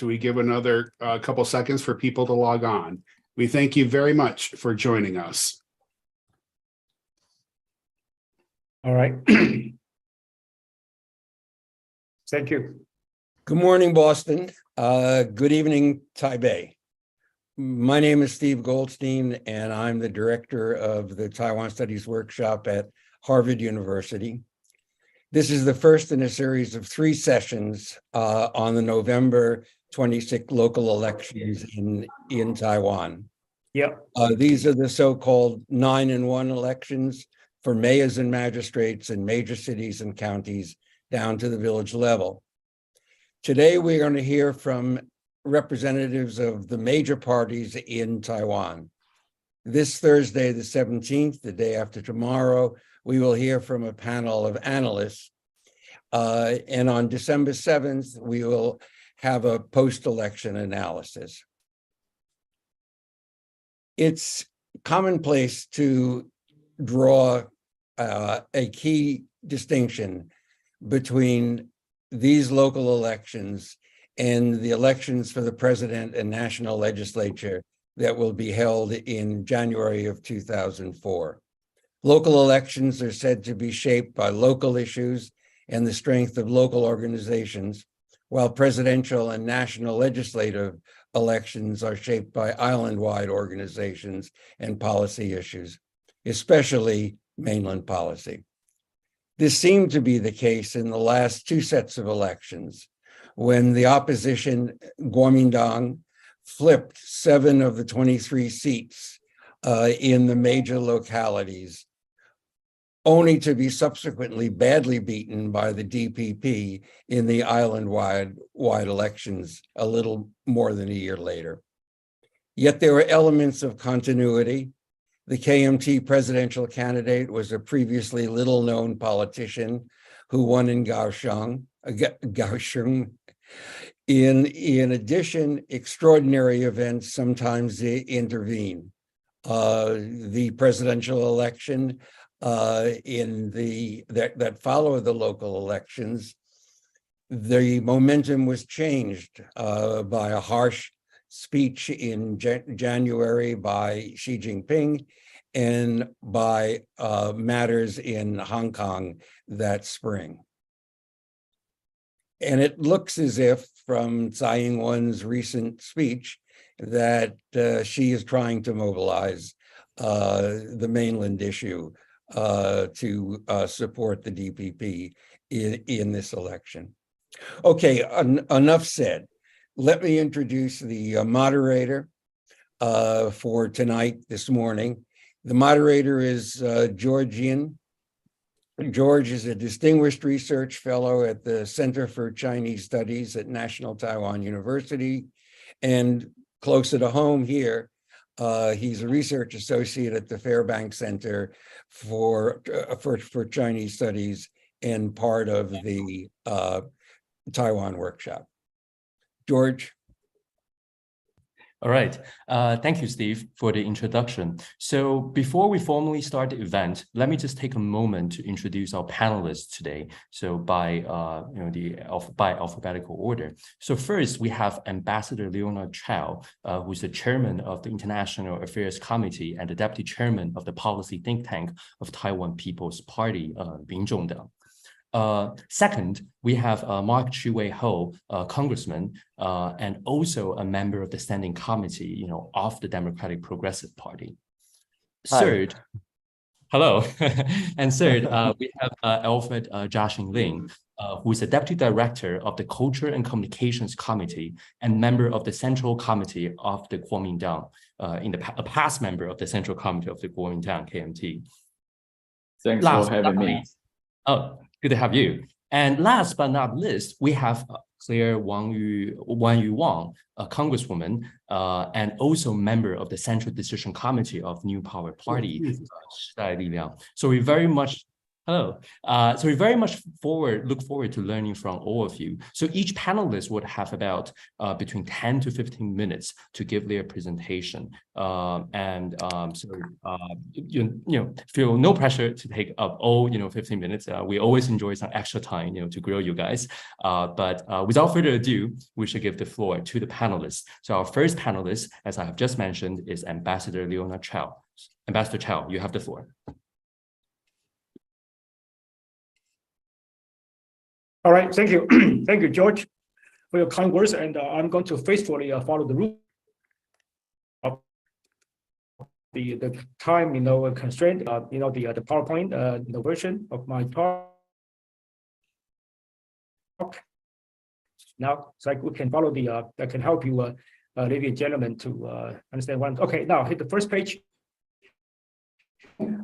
do we give another couple seconds for people to log on? We thank you very much for joining us. All right. Thank you. Good morning, Boston. Good evening, Taipei. My name is Steve Goldstein, and I'm the director of the Taiwan Studies Workshop at Harvard University. This is the first in a series of 3 sessions on the November 26th local elections in Taiwan. Yep. These are the so-called 9-in-1 elections for mayors and magistrates in major cities and counties down to the village level. Today, we're going to hear from representatives of the major parties in Taiwan. This Thursday, the 17th, the day after tomorrow, we will hear from a panel of analysts. And on December 7th, we will have a post-election analysis. It's commonplace to draw a key distinction between these local elections and the elections for the president and national legislature that will be held in January of 2004. Local elections are said to be shaped by local issues and the strength of local organizations, while presidential and national legislative elections are shaped by island-wide organizations and policy issues, especially mainland policy. This seemed to be the case in the last 2 sets of elections, when the opposition, Kuomintang, flipped 7 of the 23 seats in the major localities, only to be subsequently badly beaten by the DPP in the island-wide elections a little more than a year later. Yet there were elements of continuity. The KMT presidential candidate was a previously little-known politician who won in Kaohsiung. In addition, extraordinary events sometimes intervene. The presidential election that followed the local elections, the momentum was changed by a harsh speech in January by Xi Jinping and by matters in Hong Kong that spring. And it looks as if, from Tsai Ing-wen's recent speech, that she is trying to mobilize the mainland issue to support the DPP in this election. Okay, enough said. Let me introduce the moderator for tonight, this morning. The moderator is George Yin. George is a distinguished research fellow at the Center for Chinese Studies at National Taiwan University. And closer to home here, he's a research associate at the Fairbanks Center for Chinese Studies and part of the Taiwan Workshop. George. All right. Thank you, Steve, for the introduction. So before we formally start the event, let me just take a moment to introduce our panelists today. So by alphabetical order. So first, we have Ambassador Leonard Chow, who's the chairman of the International Affairs Committee and the deputy chairman of the policy think tank of Taiwan People's Party, Minzhongdang. Second, we have Mark Chi-Wei-ho, congressman, and also a member of the standing committee, of the Democratic Progressive Party. Hi. Third, hello. And third, we have Alfred Jiaxing Ling, who is the deputy director of the Culture and Communications Committee and member of the Central Committee of the Kuomintang, a past member of the Central Committee of the Kuomintang, KMT. Thanks for having me. Oh, good to have you. And last but not least, we have Claire Wang Yu-Wang, a congresswoman, and also member of the Central Decision Committee of New Power Party, 时代力量. So we very much Hello. So we very much look forward to learning from all of you. So each panelist would have about between 10 to 15 minutes to give their presentation. Feel no pressure to take up all 15 minutes. We always enjoy some extra time to grill you guys. But without further ado, we should give the floor to the panelists. So our first panelist, as I have just mentioned, is Ambassador Leona Chow. Ambassador Chow, you have the floor. All right, thank you. Thank you, George, for your kind words. And I'm going to faithfully follow the rule of the time, constraint, the PowerPoint, version of my talk. Now, so we can follow that can help you, ladies and gentlemen, to understand one. Okay, now hit the first page.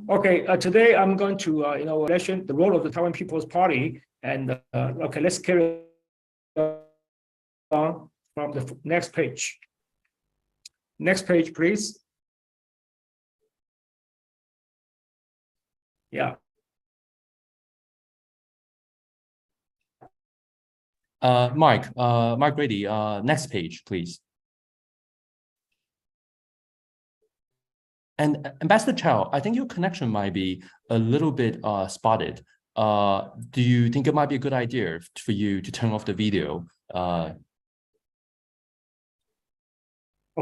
Okay, today I'm going to, mention the role of the Taiwan People's Party. And okay, let's carry on from the next page. Next page, please. Yeah. Mark Grady, next page, please. And Ambassador Chow, I think your connection might be a little bit spotted. Do you think it might be a good idea for you to turn off the video? Oh,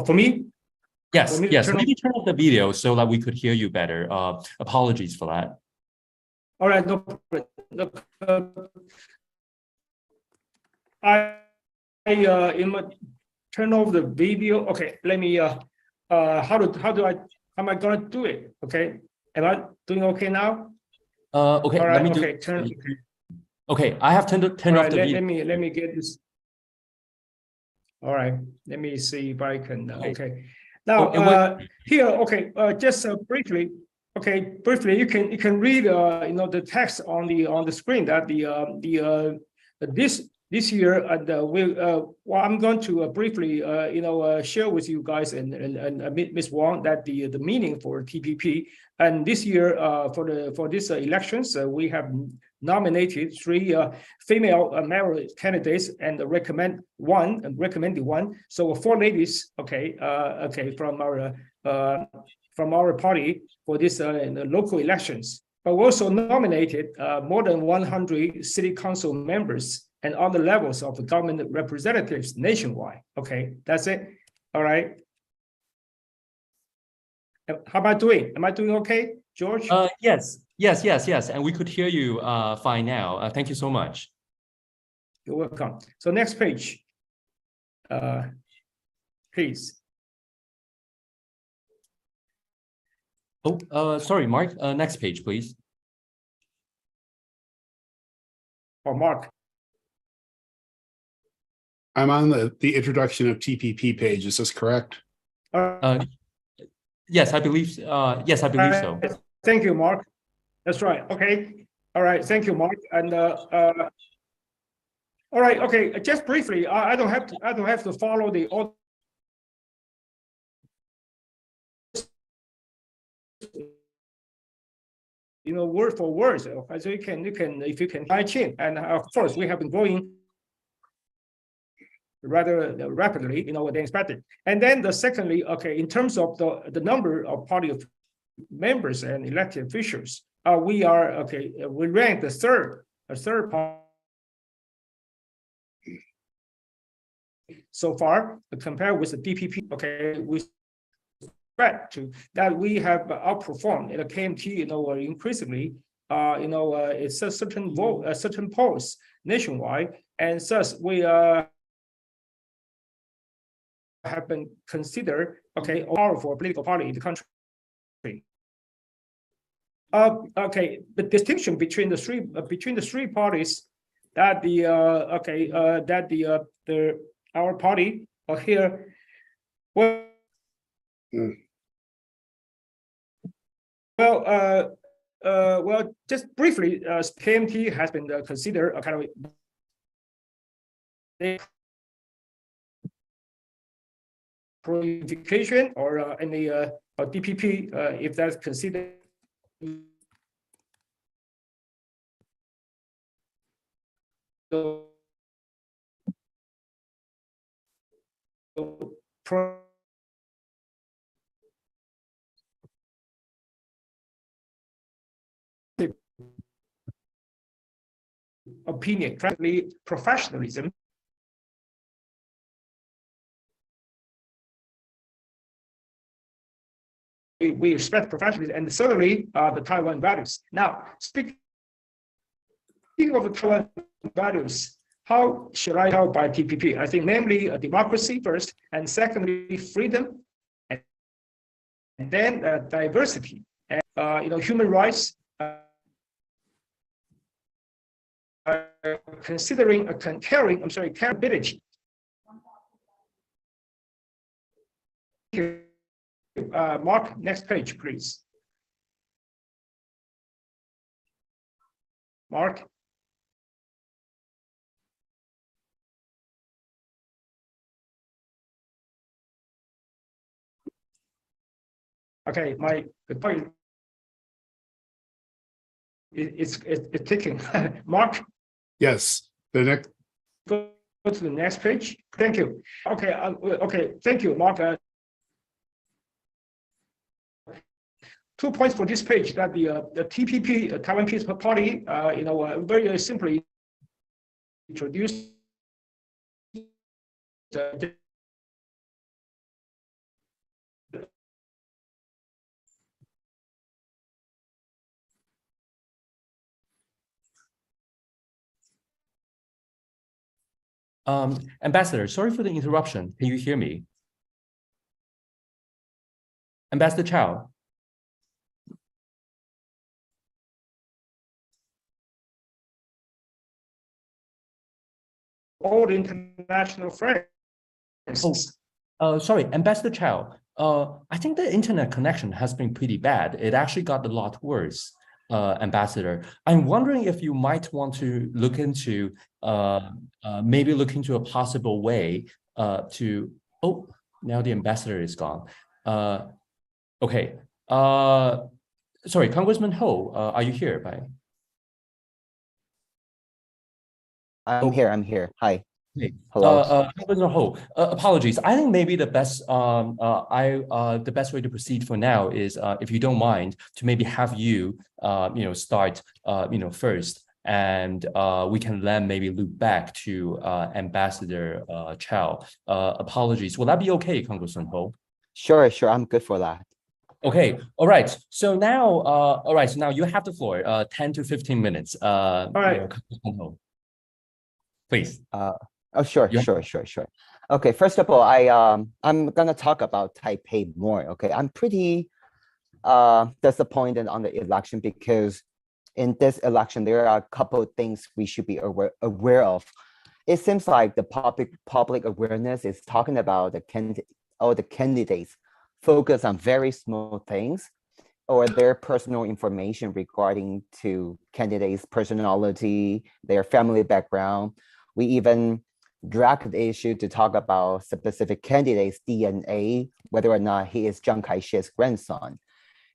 for me? Yes, For me yes. Maybe turn off the video so that we could hear you better. Apologies for that. All right, no problem. I turn off the video. Okay, let me. How am I gonna do it? Okay, am I doing okay now? Okay, all right, let me okay, okay, I have turned off the video. Let me get this. All right, let me see if I can. Okay, now here. Okay, just briefly. Okay, briefly, you can read the text on the screen that this year, and well, I'm going to briefly share with you guys and Ms. Wang that the meaning for TPP. And this year for these elections, we have nominated 3 female mayoral candidates and recommended one. So 4 ladies, from our party for this local elections. But we also nominated more than 100 city council members and other levels of the government representatives nationwide. Okay, that's it. All right. How am I doing? Am I doing okay, George? Yes. And we could hear you fine now. Thank you so much. You're welcome. So next page, please. Oh, sorry, Mark. Next page, please. Or Mark. I'm on the introduction of TPP page. Is this correct? Yes, I believe. Yes, I believe so. Thank you, Mark. That's right. Okay. All right. Thank you, Mark. And all right. Okay. Just briefly, I don't have to follow the order. Word for word. So you can if you can type in, and of course we have been growing rather rapidly, than expected. And then secondly, okay, in terms of the number of party of members and elected officials, we rank the third party so far compared with the DPP. Okay, we expect to that we have outperformed the KMT, increasingly, it's a certain polls nationwide, and thus we have been considered a powerful political party in the country. Okay, the distinction between the three parties that our party here, well, well, just briefly, KMT has been considered a kind of purification or any DPP, if that's considered opinion, frankly, professionalism. We respect professionalism and certainly the Taiwan values. Now, speaking of the Taiwan values, how should I help by TPP? I think namely democracy first, and secondly, freedom, and then diversity, and human rights. Considering caring, Mark, next page, please. Mark. Okay, the point it's ticking. Mark. Yes, the next. Go to the next page. Thank you. Okay. Okay. Thank you, Mark. 2 points for this page that the TPP, Taiwan Peace Party, very simply introduced Ambassador, sorry for the interruption. Can you hear me? Ambassador Chow. all international friends. Sorry, Ambassador Chow. I think the internet connection has been pretty bad. It actually got a lot worse, Ambassador. I'm wondering if you might want to look into maybe look into a possible way to. Oh, now the ambassador is gone. Okay. Sorry, Congressman Ho, are you here? I'm here. Hi. Hey. Hello. Congressman Ho, apologies. I think maybe the best the best way to proceed for now is if you don't mind to maybe have you start first, and we can then maybe loop back to Ambassador Chow. Apologies. Will that be okay, Congressman Ho? Sure. I'm good for that. Okay. All right. So now, So now you have the floor. 10 to 15 minutes. All right. Congressman Ho. Please. Sure. Okay, first of all, I'm gonna talk about Taipei more. Okay, I'm pretty disappointed on the election because in this election there are a couple of things we should be aware of. It seems like the public awareness is talking about all the candidates focus on very small things or their personal information regarding to candidates' personality, their family background. We even drag the issue to talk about specific candidates' DNA, whether or not he is Chiang Kai-shek's grandson.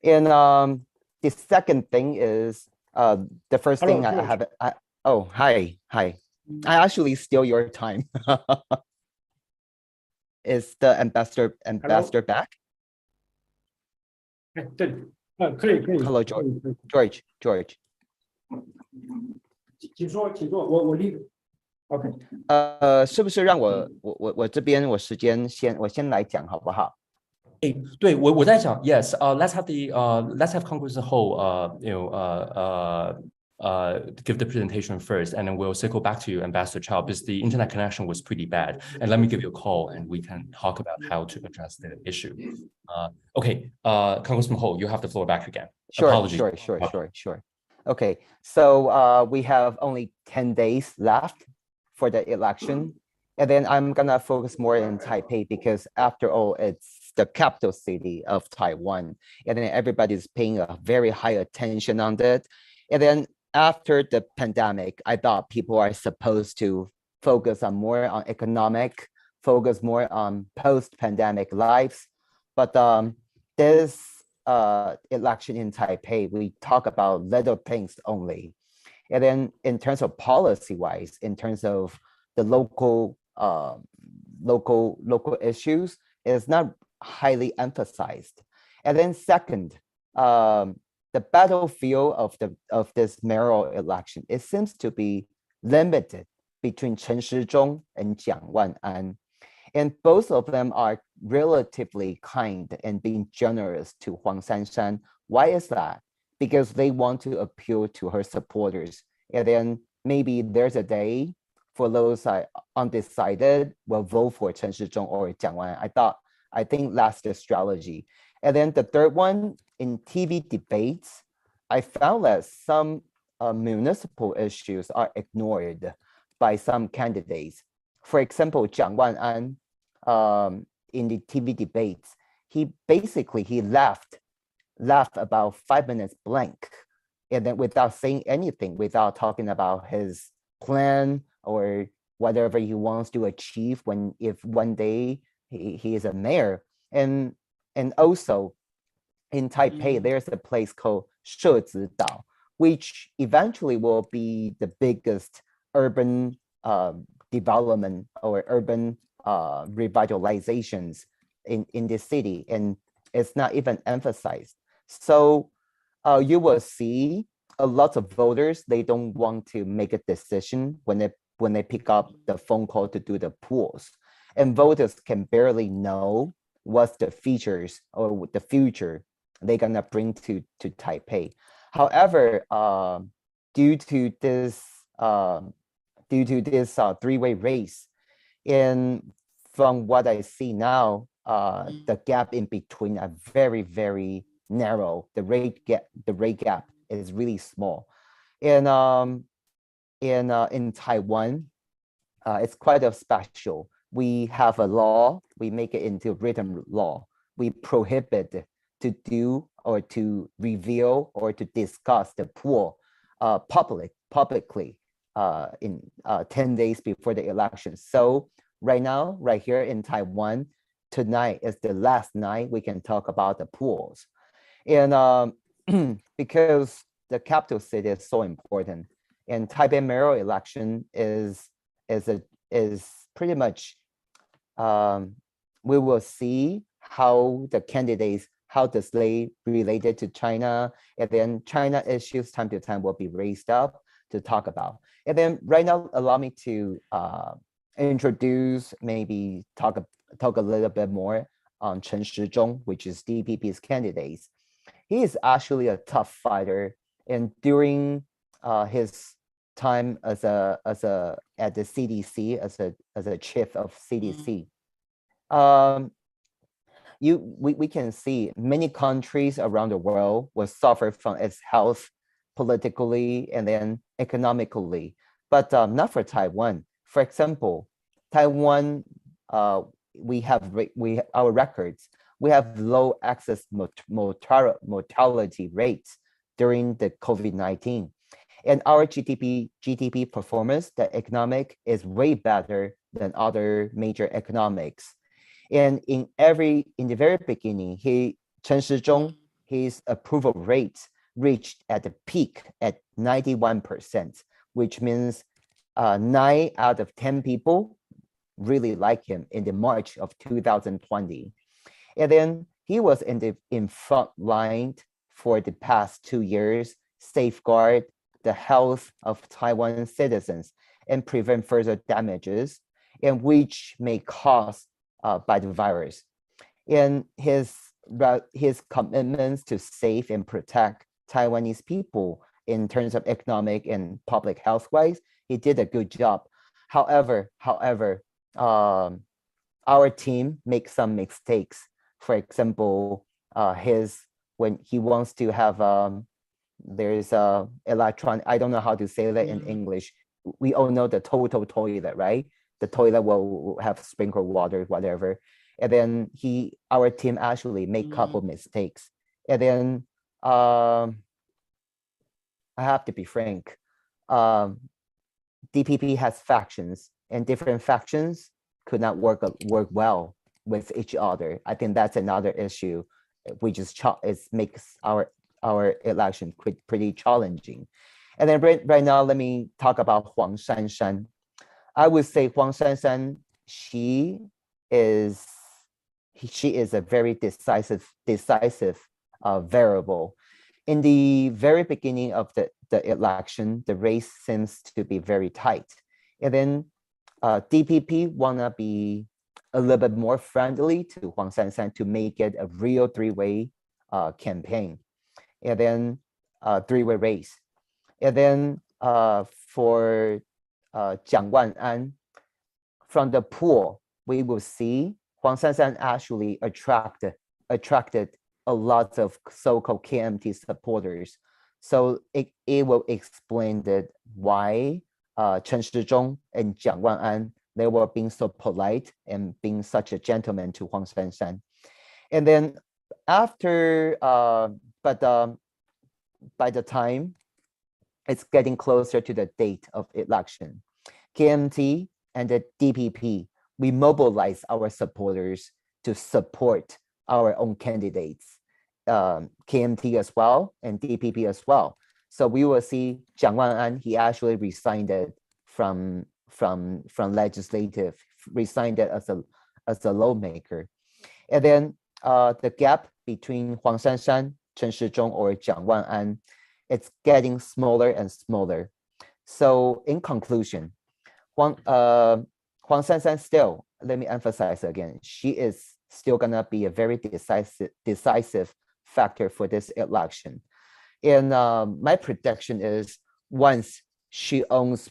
And the second thing is the first thing I have. Oh, hi. I actually steal your time. Is the ambassador back? Hello, George. 请说，我立。OK， 是不是让我这边我先来讲好不好？对，我在想 ，yes， let's have Congressman Ho, give the presentation first, and then we'll circle back to you, Ambassador Chow, because the internet connection was pretty bad. And let me give you a call, and we can talk about how to address the issue. Okay, Congressman Ho, you have the floor back again. Apologies. Sure. Okay, so we have only 10 days left for the election, and then I'm gonna focus more in Taipei because after all, it's the capital city of Taiwan, and then everybody's paying a very high attention on that. And then after the pandemic, I thought people are supposed to focus more on economic, focus more on post-pandemic lives. But this election in Taipei, we talk about little things only. And then in terms of policy wise, in terms of the local issues, is not highly emphasized. And then second, the battlefield of this mayoral election, it seems to be limited between Chen Shizhong and Jiang Wan'an. And both of them are relatively kind and being generous to Huang Sanshan. Why is that? Because they want to appeal to her supporters. And then maybe there's a day for those undecided will vote for Chen Shizhong or Jiang Wan. I think that's the strategy. And then the third one, in TV debates, I found that some municipal issues are ignored by some candidates. For example, Jiang Wan'an, in the TV debates, he left about 5 minutes blank, and then without saying anything, without talking about his plan or whatever he wants to achieve if one day he is a mayor. And also in Taipei, there's a place called Shezidao, which eventually will be the biggest urban development or urban revitalizations in this city, and it's not even emphasized. So you will see a lot of voters, they don't want to make a decision when they pick up the phone call to do the polls, and voters can barely know what's the features or the future they're gonna bring to Taipei. However, due to this three-way race, and from what I see now, the gap in between are very, very narrow. The rate gap is really small. And in Taiwan, it's quite a special. We have a law, we make it into written law. We prohibit to do or to reveal or to discuss the pool publicly in 10 days before the election. So right now, right here in Taiwan, tonight is the last night we can talk about the pools. And because the capital city is so important, and Taipei mayoral election is pretty much, we will see how the candidates, how does they related to China, and then China issues time to time will be raised up to talk about. And then right now, allow me to introduce, maybe talk a little bit more on Chen Shizhong, which is DPP's candidate. He is actually a tough fighter, and during his time at the CDC, as a chief of CDC, we can see many countries around the world will suffer from its health politically and then economically, but not for Taiwan. For example, Taiwan, we have our records. We have low excess mortality rates during the COVID-19, and our GDP performance, the economic, is way better than other major economics. And in the very beginning, Chen Shizhong, his approval rate reached at the peak at 91%, which means 9 out of 10 people really like him in the March of 2020. And then he was in front line for the past 2 years, safeguard the health of Taiwan citizens and prevent further damages, and which may cause by the virus. And his commitments to save and protect Taiwanese people in terms of economic and public health wise, he did a good job. However, our team makes some mistakes. For example, when he wants to have there's a electronic, I don't know how to say that in English. We all know the total toilet, right? The toilet will have sprinkled water, whatever. And then our team actually made a couple mistakes. And then I have to be frank, DPP has factions, and different factions could not work well with each other. I think that's another issue, which makes our election pretty challenging. And then right now, let me talk about Huang Shanshan. I would say Huang Shanshan, she is a very decisive variable. In the very beginning of the election, the race seems to be very tight. And then DPP wanna be a little bit more friendly to Huang Shanshan to make it a real three-way campaign. And then three-way race. And then for Jiang Wan'an, from the pool, we will see Huang Shanshan actually attracted a lot of so-called KMT supporters. So it will explain that why Chen Shizhong and Jiang Wan'an, they were being so polite and being such a gentleman to Huang Shanshan. And then after, by the time it's getting closer to the date of election, KMT and the DPP, we mobilize our supporters to support our own candidates, KMT as well and DPP as well. So we will see Jiang Wan'an, he actually resigned it from legislative, resigned it as a lawmaker. And then the gap between Huang Shanshan, Chen Shizhong, or Jiang Wan'an, it's getting smaller and smaller. So in conclusion, Huang Shanshan still, let me emphasize again, she is still gonna be a very decisive factor for this election. And my prediction is once she owns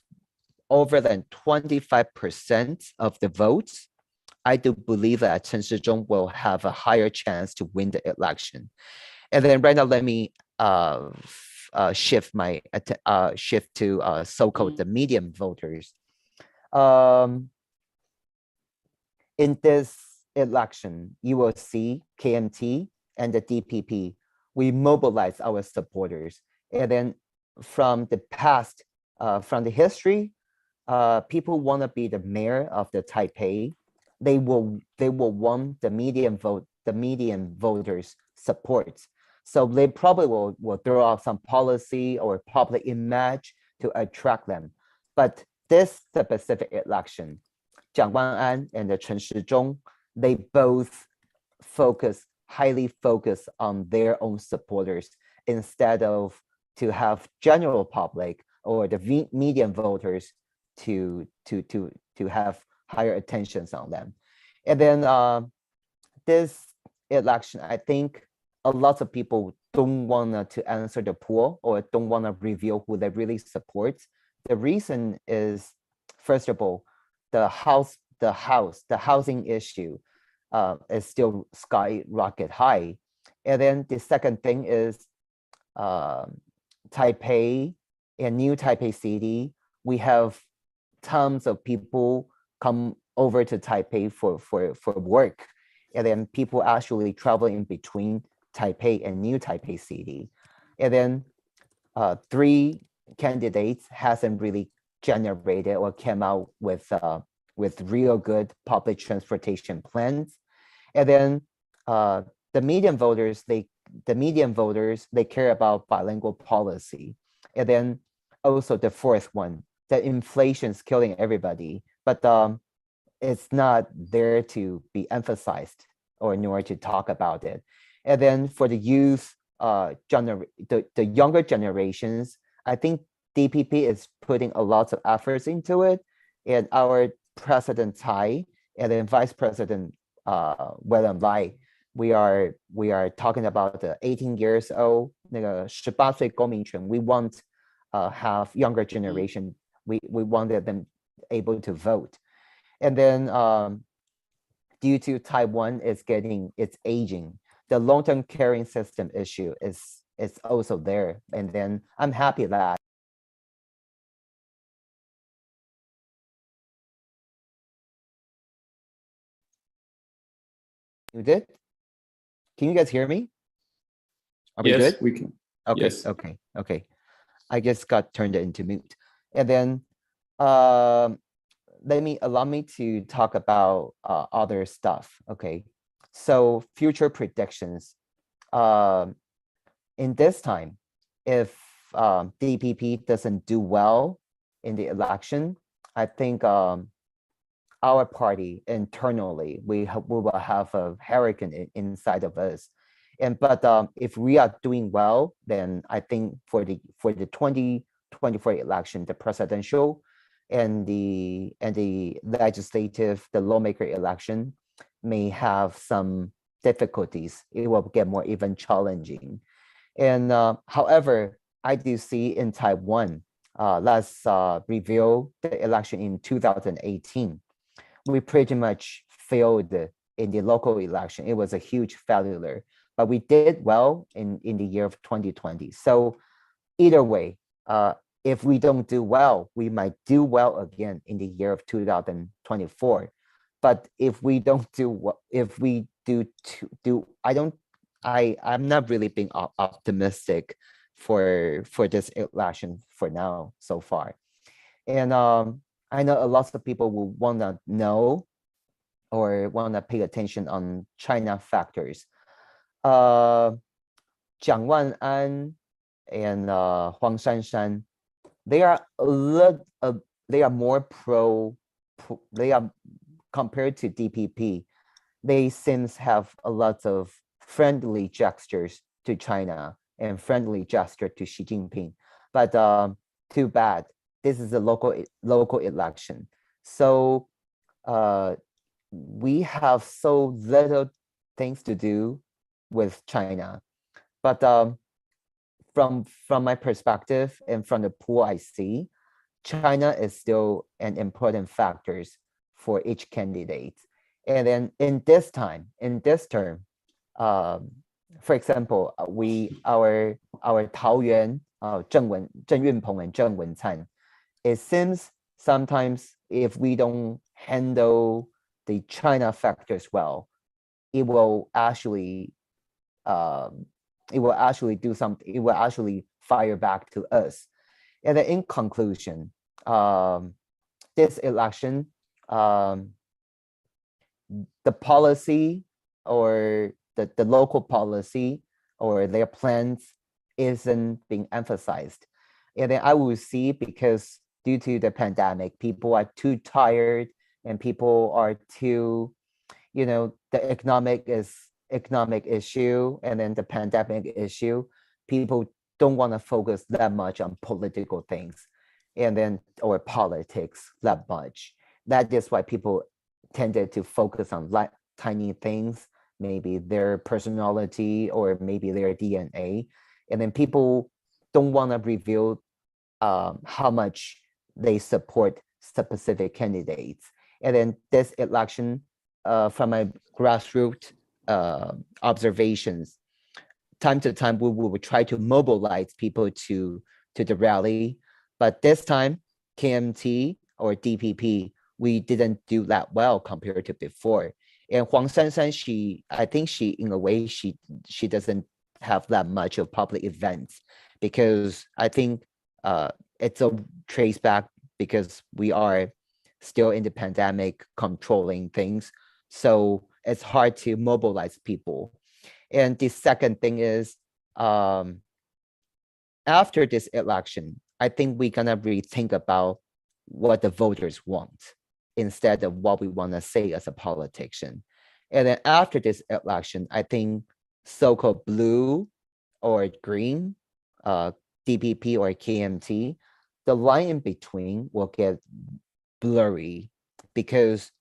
over than 25% of the votes, I do believe that Chen Shizhong will have a higher chance to win the election. And then right now, let me shift to so-called the medium voters. In this election, you will see KMT and the DPP, we mobilize our supporters. And then from the past, from the history, people want to be the mayor of the Taipei. They will want the medium voters support. So they probably will throw out some policy or public image to attract them. But this specific election, Jiang Wan'an and the Chen Shizhong, they both highly focus on their own supporters instead of to have general public or the medium voters to have higher attentions on them. And then this election, I think a lot of people don't want to answer the poll or don't want to reveal who they really support. The reason is, first of all, the housing issue is still skyrocket high. And then the second thing is Taipei and New Taipei City, we have tons of people come over to Taipei for work. And then people actually travel in between Taipei and New Taipei City. And then 3 candidates hasn't really generated or came out with real good public transportation plans. And then the medium voters, they care about bilingual policy. And then also the fourth one, that inflation's killing everybody, but it's not there to be emphasized or nor to talk about it. And then for the youth, the younger generations, I think DPP is putting a lot of efforts into it. And our President Tsai and then Vice President William Lai, we are talking about the 18 years old, 18岁公民权. We want have younger generation. We wanted them able to vote. And then due to Taiwan is aging, the long-term caring system issue is also there. And then I'm happy that you did. Can you guys hear me? Are we Yes, good? we can. Okay, Yes. okay. I just got turned into mute. And then allow me to talk about other stuff. Okay, so future predictions. In this time, if DPP doesn't do well in the election, I think our party internally, we will have a hurricane inside of us. But if we are doing well, then I think for the 2024 election, the presidential and the legislative, the lawmaker election may have some difficulties. It will get more even challenging. And however, I do see in Taiwan, let's review the election in 2018. We pretty much failed in the local election. It was a huge failure, but we did well in the year of 2020. So either way, if we don't do well, we might do well again in the year of 2024. But if we don't do, if we do, I'm not really being optimistic for this election for now so far. And I know a lot of people will want to know or want to pay attention on China factors. Jiang Wan'an and Huang Shanshan, they are they are more they are compared to DPP. They seems have a lot of friendly gestures to China and friendly gesture to Xi Jinping, but too bad. This is a local election, so we have so little things to do with China. But from my perspective and from the pool I see, China is still an important factor for each candidate. And then in this term, for example, our Taoyuan, Zheng Yunpeng and Zheng Wencan, it seems sometimes if we don't handle the China factors well, it will actually do something. It will actually fire back to us. And then in conclusion, this election, the policy or the local policy or their plans isn't being emphasized. And then I will see, because due to the pandemic, people are too tired and people are too, the economic issue and then the pandemic issue, people don't want to focus that much on political things and then or politics that much. That is why people tended to focus on tiny things, maybe their personality or maybe their DNA. And then people don't want to reveal how much they support specific candidates. And then this election, from my grassroots observations, time to time we will try to mobilize people to the rally, but this time KMT or DPP, we didn't do that well compared to before. And Huang Shanshan, I think she in a way she doesn't have that much of public events, because I think it's a trace back because we are still in the pandemic controlling things. So it's hard to mobilize people. And the second thing is, after this election, I think we're gonna rethink about what the voters want instead of what we want to say as a politician. And then after this election, I think so-called blue or green, DPP or KMT, the line in between will get blurry, because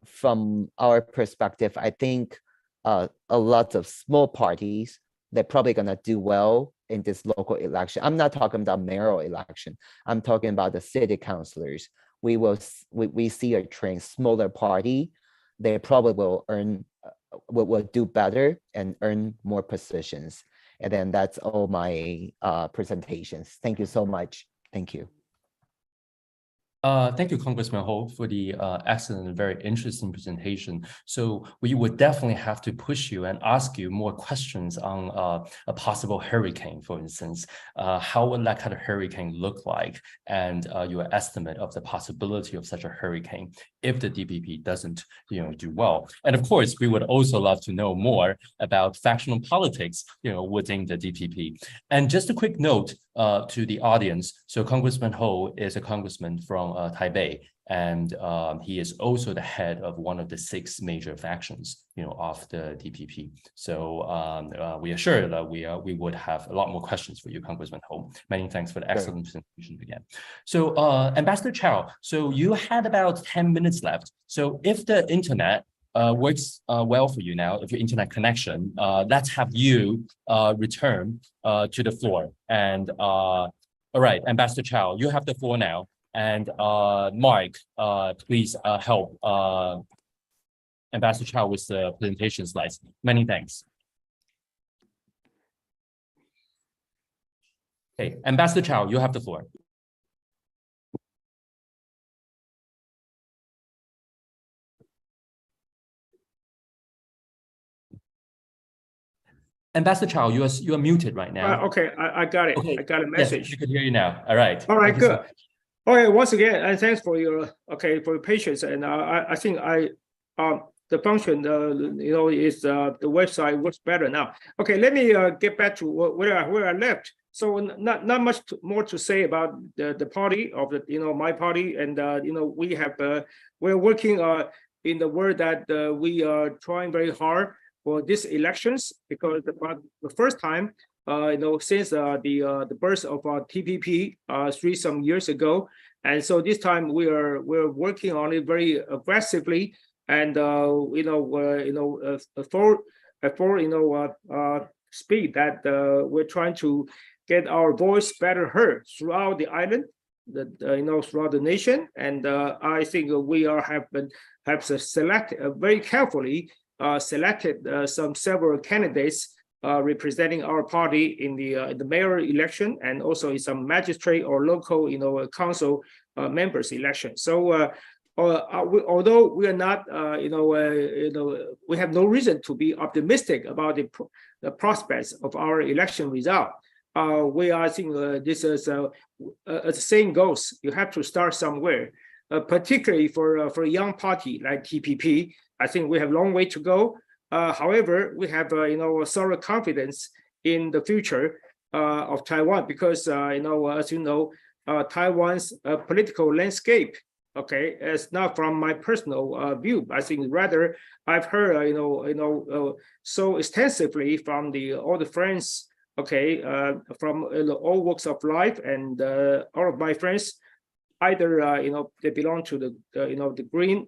from our perspective, I think a lot of small parties, they're probably gonna do well in this local election. I'm not talking about mayoral election. I'm talking about the city councilors. We see a trend, smaller party, they probably will earn, will do better and earn more positions. And then that's all my presentations. Thank you so much. Thank you. Thank you, Congressman Ho, for the excellent and very interesting presentation. So we would definitely have to push you and ask you more questions on a possible hurricane, for instance. How would that kind of hurricane look like, and your estimate of the possibility of such a hurricane if the DPP doesn't, do well? And of course, we would also love to know more about factional politics, within the DPP. And just a quick note to the audience. So Congressman Ho is a congressman from Taipei, and he is also the head of one of the 6 major factions, of the DPP. So we are sure that we would have a lot more questions for you, Congressman Ho. Many thanks for the excellent presentation again. So Ambassador Chow, so you had about 10 minutes left. So if the internet works well for you now, if your internet connection, let's have you return to the floor. And all right, Ambassador Chow, you have the floor now. And Mark, please help Ambassador Chow with the presentation slides. Many thanks. Okay, Ambassador Chow, you have the floor. Ambassador Chow, you are muted right now. Okay, I got it. Okay. I got a message. Yes, we could hear you now. All right. All right, Thank you good. Okay, once again, and thanks for your for your patience. And I think the function is the website works better now. Okay, let me get back to where I left. So not much more to say about the party of the my party, and we're working in the word that we are trying very hard for these elections, because the first time since the birth of TPP 3 years ago, and so this time we're working on it very aggressively, and for speed that we're trying to get our voice better heard throughout the island, throughout the nation, and I think we have selected very carefully selected several candidates representing our party in the mayor election, and also in some magistrate or local council members election. So although we are not we have no reason to be optimistic about the prospects of our election result. We are seeing this as the saying goes, you have to start somewhere, particularly for a young party like TPP. I think we have a long way to go. However, we have a solid confidence in the future of Taiwan, because as you know, Taiwan's political landscape, okay, is not from my personal view. I think rather I've heard so extensively from all the friends, okay, from all walks of life, and all of my friends, either they belong to the green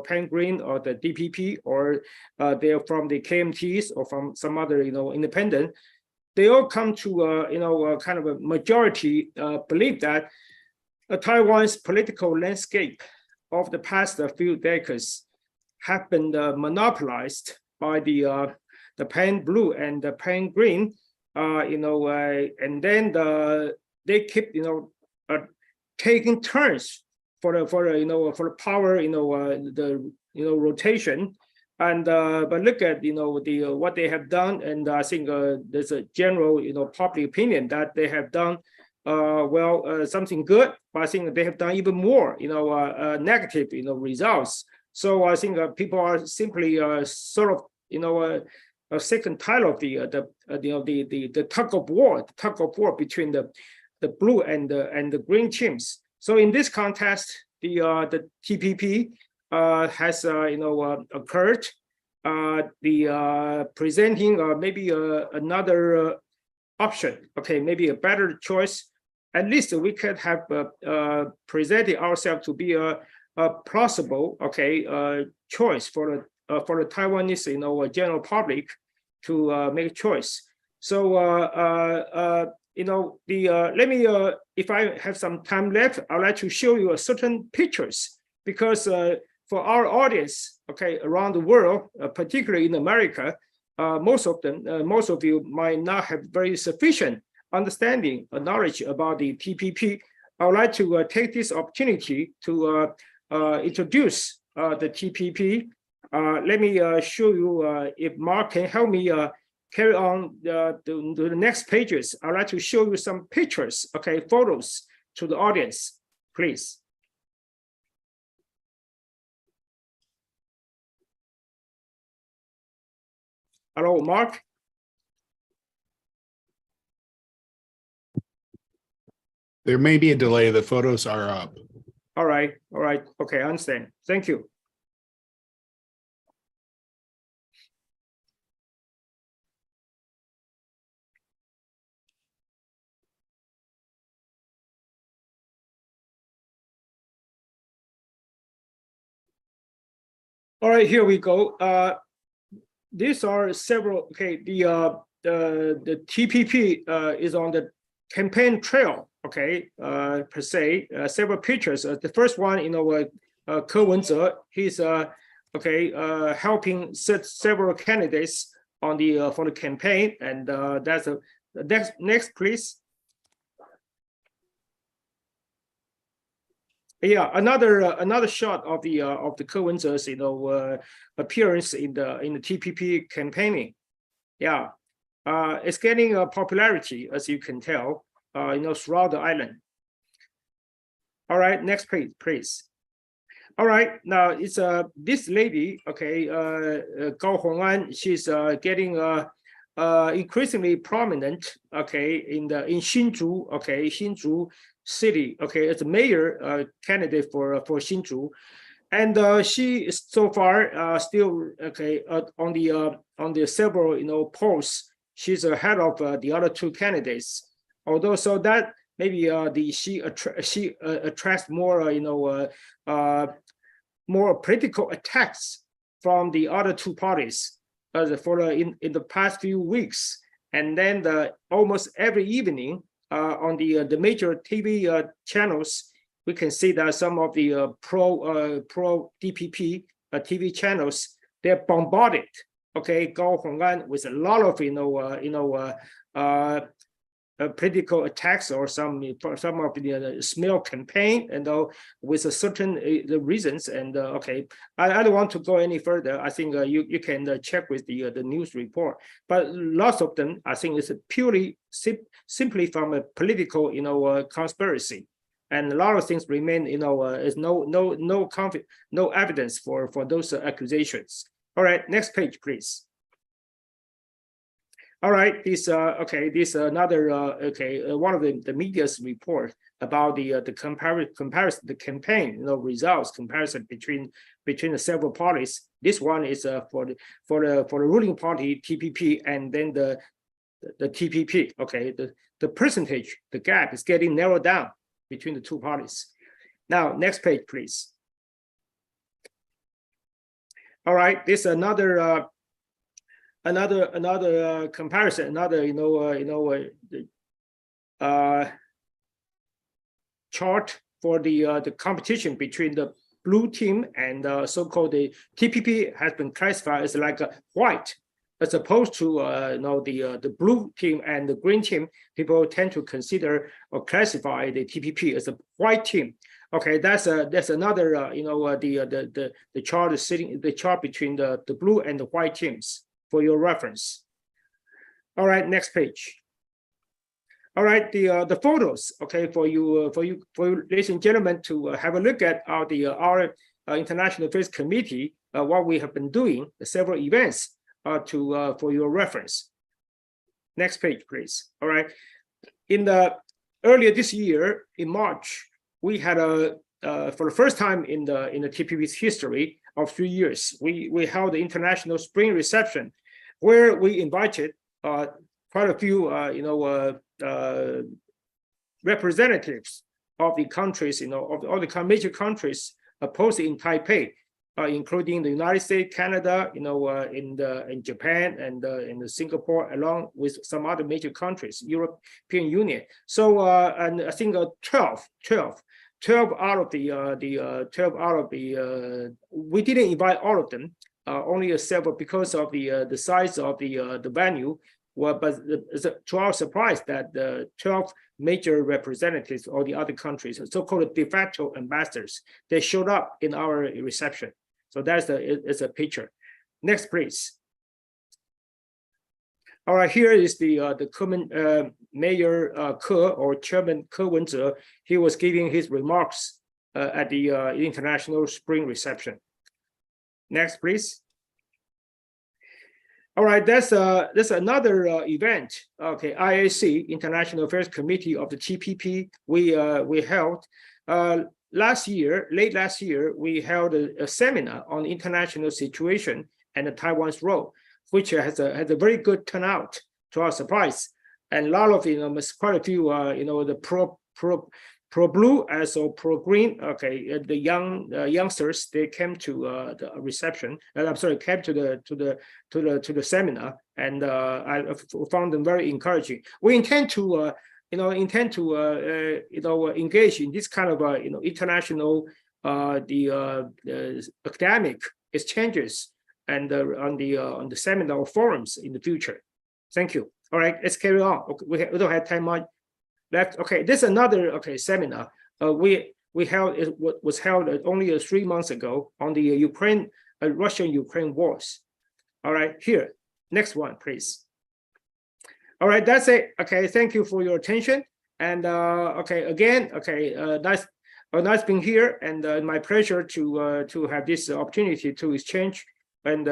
Pan Green or the DPP, or they're from the KMTs or from some other independent. They all come to kind of a majority belief that Taiwan's political landscape of the past few decades have been monopolized by the Pan Blue and the Pan Green, and then they keep taking turns for the power, the rotation, and but look at what they have done, and I think there's a general public opinion that they have done something good, but I think they have done even more negative results. So I think people are simply sort of sick and tired of the tug of war between the blue and the green teams. So in this context, the TPP has occurred, presenting maybe another option, okay, maybe a better choice. At least we could have presented ourselves to be a plausible, okay, choice for the Taiwanese general public to make a choice. So let me if I have some time left, I'd like to show you certain pictures, because for our audience, okay, around the world, particularly in America, most of you might not have very sufficient understanding or knowledge about the TPP I would like to take this opportunity to introduce the TPP. Let me show you if Mark can help me carry on the next pages. I'd like to show you some pictures, okay, photos to the audience, please. Hello, Mark. There may be a delay. The photos are up. All right. Okay, I understand. Thank you. All right, here we go. These are several. Okay, the TPP is on the campaign trail. Okay, per se, several pictures. The first one, Ke Wen-je, he's helping set several candidates on the for the campaign, and that's a next, please. Yeah, another shot of the Ke Wen-je's appearance in the TPP campaigning. Yeah, it's getting popularity, as you can tell, throughout the island. All right, next page, please. All right, now it's this lady, okay, Gao Hongan. She's getting increasingly prominent, okay, in Hsinchu, okay, Hsinchu city, okay, as a mayor candidate for Hsinchu, and she is so far still okay on the several polls. She's ahead of the other two candidates. Although so that maybe she attracts more more political attacks from the other two parties in the past few weeks, and then almost every evening on the major TV channels, we can see that some of the pro DPP TV channels, they're bombarded, okay, Gao Hongan with a lot of political attacks or some of the smear campaign, and with a certain reasons. And okay, I don't want to go any further. I think you can check with the news report, but lots of them, I think, is purely simply from a political conspiracy, and a lot of things remain is no evidence for those accusations. All right, next page, please. All right, this another one of the media's report about the comparison, the campaign results comparison between the several parties. This one is for the ruling party TPP, and then the TPP. Okay, the percentage, the gap is getting narrowed down between the two parties. Now, next page, please. All right, this another comparison, another chart for the competition between the blue team and so-called the TPP has been classified as like a white, as opposed to the blue team and the green team. People tend to consider or classify the TPP as a white team. Okay, that's another the chart is sitting, the chart between the blue and the white teams, for your reference. All right, next page. All right, the photos, okay, for you, ladies and gentlemen, to have a look at our International Affairs Committee, what we have been doing, the several events for your reference. Next page, please. All right, earlier this year in March, we had for the first time in the TPP's history of 3 years, we held the International Spring Reception, where we invited quite a few representatives of the countries, of all the major countries posted in Taipei, including the United States, Canada, in Japan, and in Singapore, along with some other major countries, European Union. So and I think 12 out of the we didn't invite all of them, only several, because of the size of the venue. well, but to our surprise, that the 12 major representatives of the other countries, so-called de facto ambassadors, they showed up in our reception. So it's a picture. Next, please. All right, here is the common Mayor Ke, or Chairman Ke Wen-je. He was giving his remarks at the International Spring Reception. Next, please. All right, that's another event. Okay, IAC, International Affairs Committee of the TPP. We held late last year. We held a seminar on the international situation and Taiwan's role, which has a very good turnout to our surprise, and a lot of quite a few the pro blue as well pro green. Okay, the youngsters, they came to the reception, and I'm sorry, came to the seminar, and I found them very encouraging. We intend to engage in this kind of international academic exchanges and on the seminar forums in the future. Thank you. All right, let's carry on. Okay, we don't have time much left. Okay, this is another seminar we held. It was held only 3 months ago on the Russian-Ukraine wars. All right, here, next one, please. All right, that's it. Okay, thank you for your attention. And okay, again, okay, nice being here, and my pleasure to have this opportunity to exchange and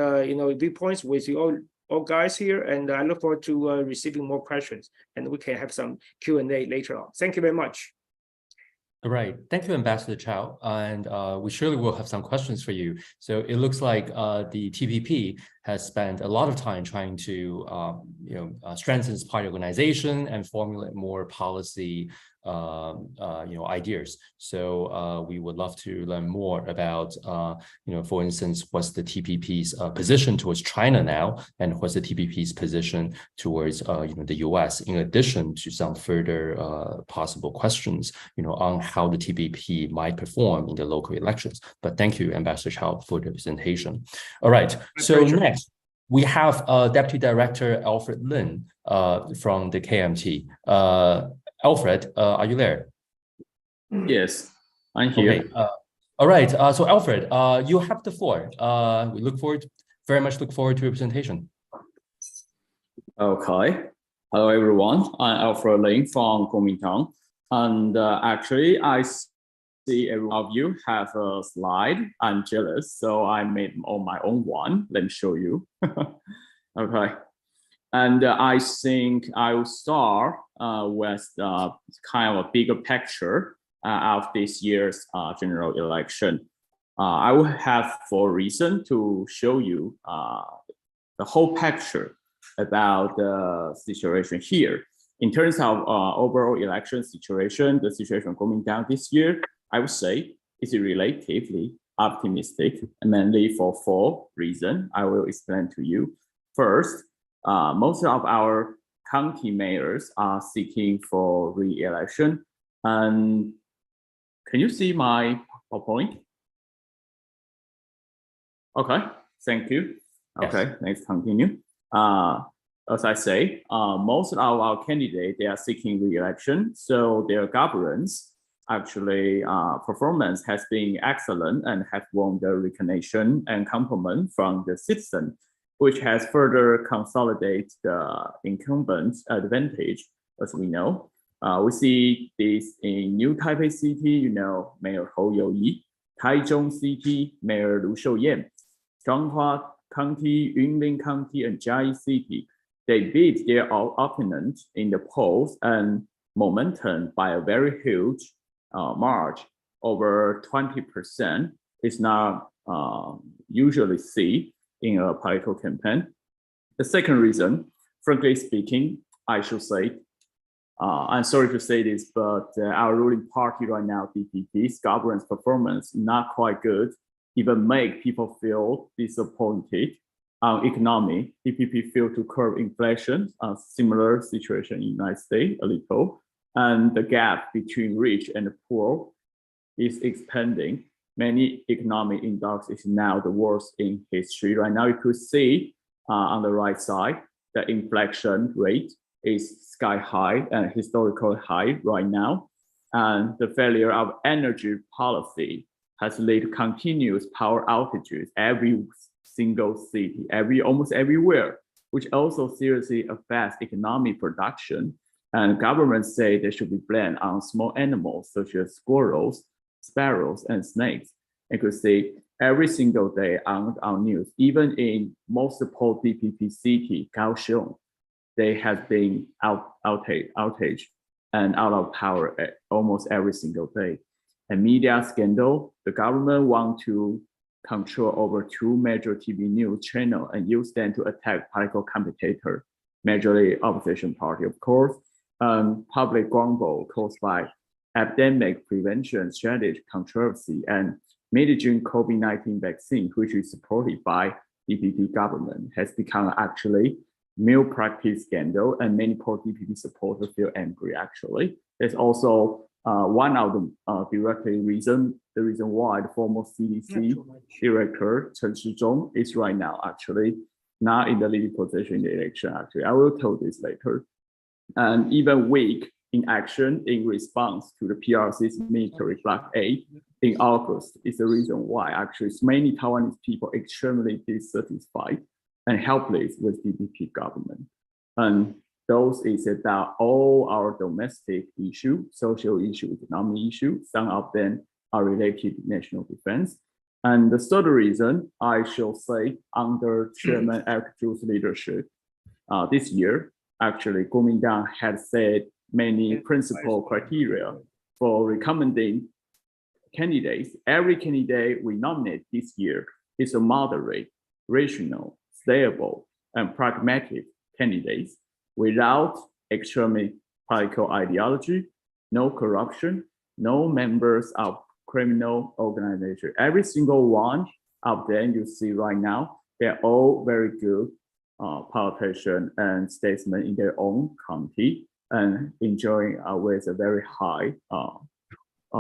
viewpoints with you all guys here, and I look forward to receiving more questions, and we can have some Q&A later on. Thank you very much. All right, thank you, Ambassador Chow, and we surely will have some questions for you. So it looks like the TPP has spent a lot of time trying to strengthen its party organization and formulate more policy ideas. So we would love to learn more about for instance, what's the TPP's position towards China now, and what's the TPP's position towards the US, in addition to some further possible questions on how the TPP might perform in the local elections. But thank you, Ambassador Chow, for the presentation. All right, so next we have Deputy Director Alfred Lin from the KMT. Alfred, are you there? Yes, I'm here. Okay. All right. So Alfred, you have the floor. We very much look forward to your presentation. Okay. Hello, everyone. I'm Alfred Lin from Kuomintang. And actually, I see every one of you have a slide. I'm jealous, so I made on my own one. Let me show you. Okay. And I think I will start with kind of a bigger picture of this year's general election. I will have 4 reasons to show you the whole picture about the situation here. In terms of overall election situation, the situation going down this year, I would say is relatively optimistic, mainly for 4 reasons I will explain to you. First, most of our county mayors are seeking for re-election. And can you see my PowerPoint? Okay, thank you. Okay, yes. Let's continue. As I say, most of our candidates, they are seeking re-election. So their governance, actually, performance has been excellent and have won the recognition and compliment from the citizen, which has further consolidated the incumbent advantage, as we know. We see this in New Taipei City, Mayor Hou You-yi, Taichung City, Mayor Lu Shouyan, Zhanghua County, Yunlin County, and Jiayi City. They beat their opponent in the polls and momentum by a very huge margin, over 20%. It's not usually seen in a political campaign. The second reason, frankly speaking, I should say, I'm sorry to say this, but our ruling party right now, DPP's governance performance, not quite good, even make people feel disappointed. Economy, DPP failed to curb inflation, a similar situation in the United States a little, and the gap between rich and poor is expanding. Many economic indexes is now the worst in history. Right now, you could see on the right side the inflation rate is sky high and historical high right now. And the failure of energy policy has led to continuous power outages every single city, almost everywhere, which also seriously affects economic production. And governments say they should be blamed on small animals such as squirrels, sparrows, and snakes. You could see every single day on news, even in most DPP city, Kaohsiung, they have been outage and out of power almost every single day. And media scandal, the government want to control over 2 major TV news channels and use them to attack political competitor, majorly opposition party, of course. Public grumble caused by epidemic prevention strategy controversy and managing COVID-19 vaccine, which is supported by DPP government, has become actually malpractice scandal, and many pro-DPP supporters feel angry. Actually, there's also one of the the reason why the former CDC director Chen Shizhong is right now actually not in the leading position in the election. Actually, I will tell this later. And even weak in action in response to the PRC's military block A in August is the reason why actually many Taiwanese people extremely dissatisfied and helpless with DPP government. And those is about all our domestic issue, social issue, economic issue. Some of them are related to national defense. And the third reason, I shall say, under Chairman Eric Zhu's leadership, this year, actually, Kuomintang had set many principal criteria for recommending candidates. Every candidate we nominate this year is a moderate, rational, stable, and pragmatic candidate without extreme political ideology, no corruption, no members of criminal organization. Every single one of them you see right now, they're all very good politicians and statesmen in their own county and enjoying with a very high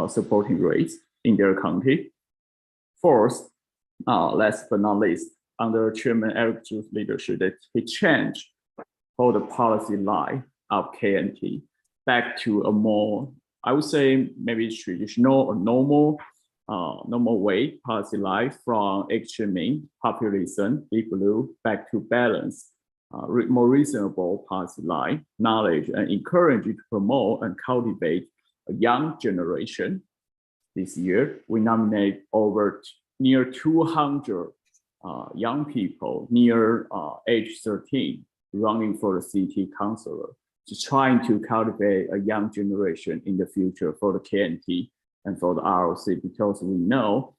supporting rates in their county. Fourth, last but not least, under Chairman Eric Zhu's leadership, that he changed all the policy line of KNT back to a more, I would say, maybe traditional or normal way policy line from extreme populism, deep blue, back to balance, more reasonable policy line, knowledge, and encourage to promote and cultivate a young generation. This year, we nominate over near 200 young people near age 13 running for the city councilor, just trying to cultivate a young generation in the future for the KNT and for the ROC, because we know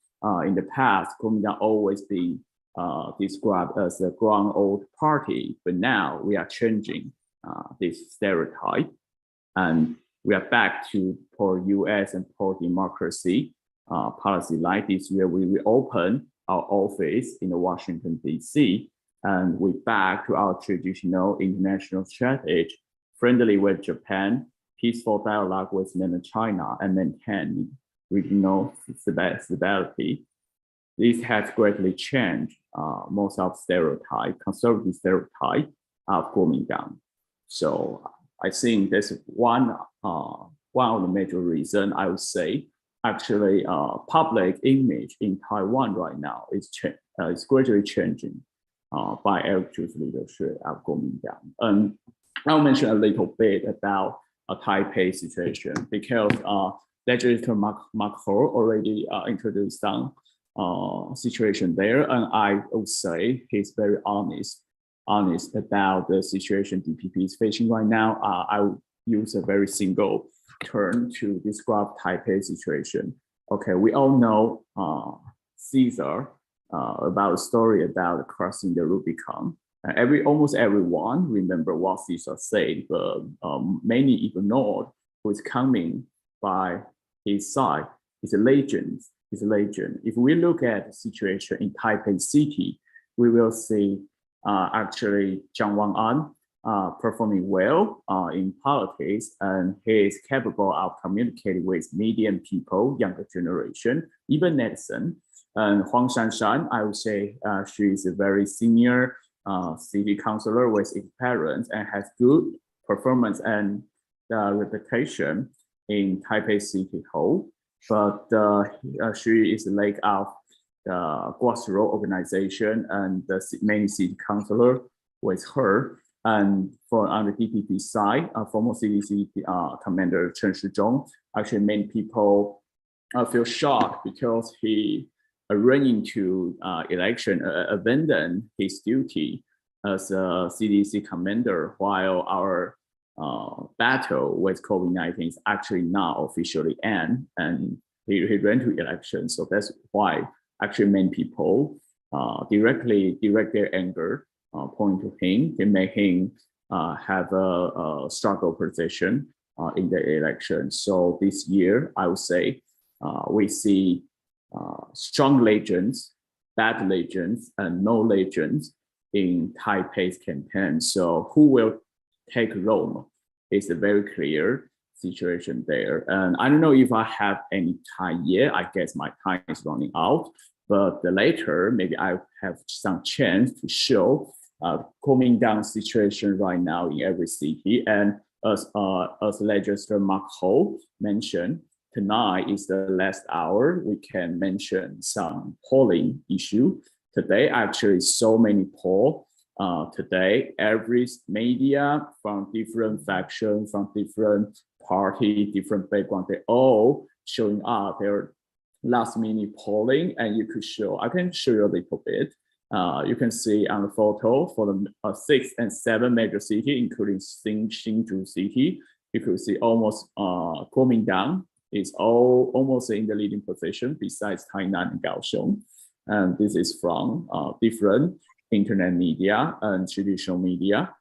in the past, Kuomintang always been described as a grown old party, but now we are changing this stereotype, and we are back to pro-US and pro-democracy policy. Like this year, we reopen our office in Washington, D.C., and we back to our traditional international strategy, friendly with Japan, peaceful dialogue with mainland China, and maintain regional stability. This has greatly changed most of conservative stereotype of Kuomintang. So I think that's one of the major reasons I would say. Actually, public image in Taiwan right now is gradually changing by Eric Zhu's leadership of Kuomintang. And I'll mention a little bit about a Taipei situation, because Legislator Mark Ho already introduced some situation there, and I would say he's very honest about the situation DPP is facing right now. I would use a very single term to describe Taipei situation. Okay, we all know Caesar, about a story about crossing the Rubicon. Almost everyone remember what Caesar said, but many ignored who is coming by his side. He's a legend. He's a legend. If we look at the situation in Taipei City, we will see actually Zhang Wang'an performing well in politics, and he is capable of communicating with medium people, younger generation, even netizen. And Huang Shanshan, I would say she is a very senior city councilor with experience and has good performance and reputation in Taipei City Hall. But she is laid out the grassroots organization and the main city councilor with her. And on the DPP side, former CDC commander Chen Shizhong, actually many people feel shocked because he ran into election, abandoned his duty as a CDC commander while our battle with COVID-19 is actually now officially end, and he ran to election. So that's why actually many people directly direct their anger, point to him, to make him have a struggle position in the election. So this year, I would say, we see strong legends, bad legends, and no legends in Taipei's campaign. So who will take Rome is a very clear situation there. And I don't know if I have any time yet. I guess my time is running out. But later, maybe I have some chance to show calming down situation right now in every city. And as Legislator Mark Ho mentioned, tonight is the last hour. We can mention some polling issue. Today, actually, so many polls. Today, every media from different factions, from different party, different background, they all showing up their last minute polling. And you could show, I can show you a little bit. You can see on the photo for the 6 and 7 major cities, including Hsinchu City, you could see almost calming down. It's all almost in the leading position besides Tainan and Kaohsiung. And this is from different internet media and traditional media.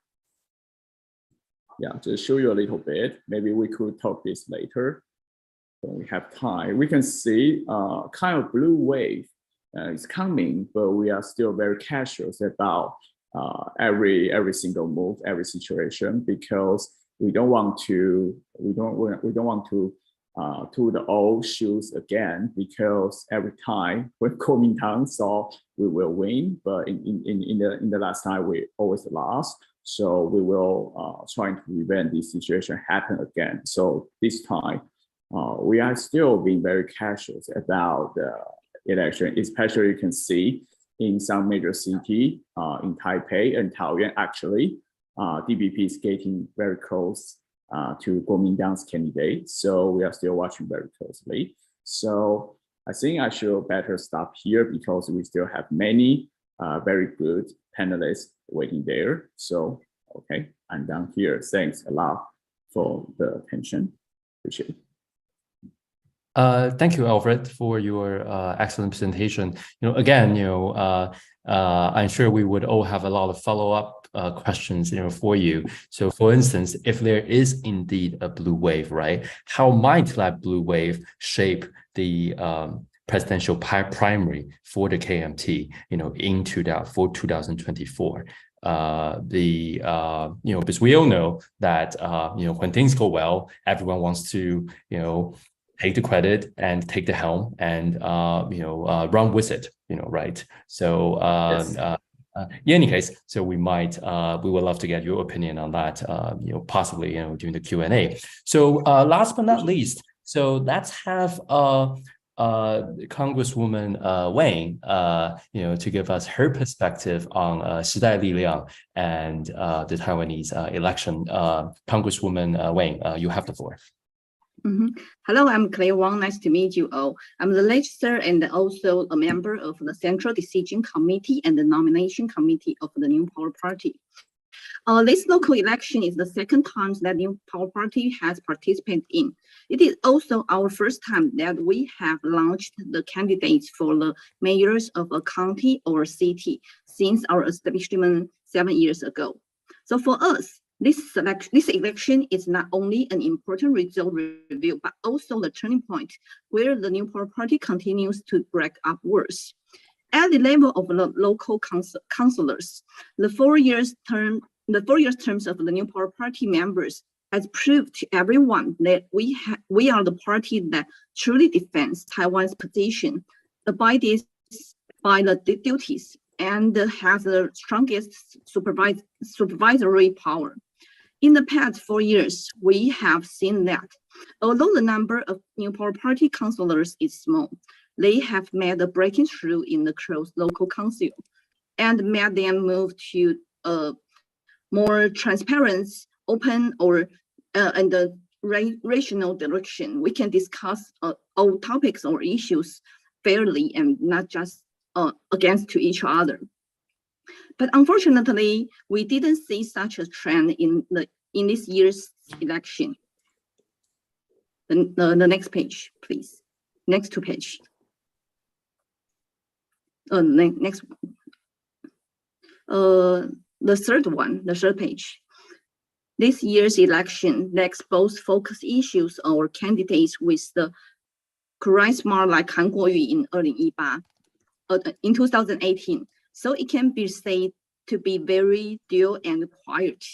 Yeah, just show you a little bit. Maybe we could talk this later when we have time. We can see kind of blue wave is coming, but we are still very cautious about every single move, every situation, because we don't want to to the old shoes again, because every time we're coming down, so we will win, but in the last time we always lost. So we will try to prevent this situation happen again. So this time we are still being very cautious about the election, especially you can see in some major city in Taipei and Taoyuan, actually DPP is getting very close to Kuomintang's candidate. So we are still watching very closely. So I think I should better stop here because we still have many very good panelists waiting there. So, okay, I'm done here. Thanks a lot for the attention. Appreciate it. Thank you, Alfred, for your excellent presentation. Again, I'm sure we would all have a lot of follow-up questions, for you. So, for instance, if there is indeed a blue wave, right? How might that blue wave shape the presidential primary for the KMT, for 2024? Because we all know that when things go well, everyone wants to take the credit and take the helm and run with it, right? So Yes. in any case, so we would love to get your opinion on that, possibly during the Q&A. So last but not least, so let's have Congresswoman Wang, to give us her perspective on 时代力量 and the Taiwanese election. Congresswoman Wang, you have the floor. Hello, I'm Clay Wang. Nice to meet you all. I'm the legislator and also a member of the Central Decision Committee and the Nomination Committee of the New Power Party. This local election is the second time that New Power Party has participated in. It is also our first time that we have launched the candidates for the mayors of a county or city since our establishment 7 years ago. So for us, this election is not only an important result review, but also the turning point where the New Power Party continues to break upwards. At the level of the local councillors, the 4 years terms of the New Power Party members has proved to everyone that we are the party that truly defends Taiwan's position, abides by the duties and has the strongest supervisory power. In the past 4 years, we have seen that although the number of New Power Party councillors is small, they have made a breaking through in the closed local council and made them move to a more transparent, open, and rational direction. We can discuss all topics or issues fairly and not just against to each other. But unfortunately, we didn't see such a trend in this year's election. The next page, please. Next two page. Next. The third page. This year's election lacks both focus issues or candidates with the charisma like Han Kuo-yu in 2018. So it can be said to be very dull and quiet.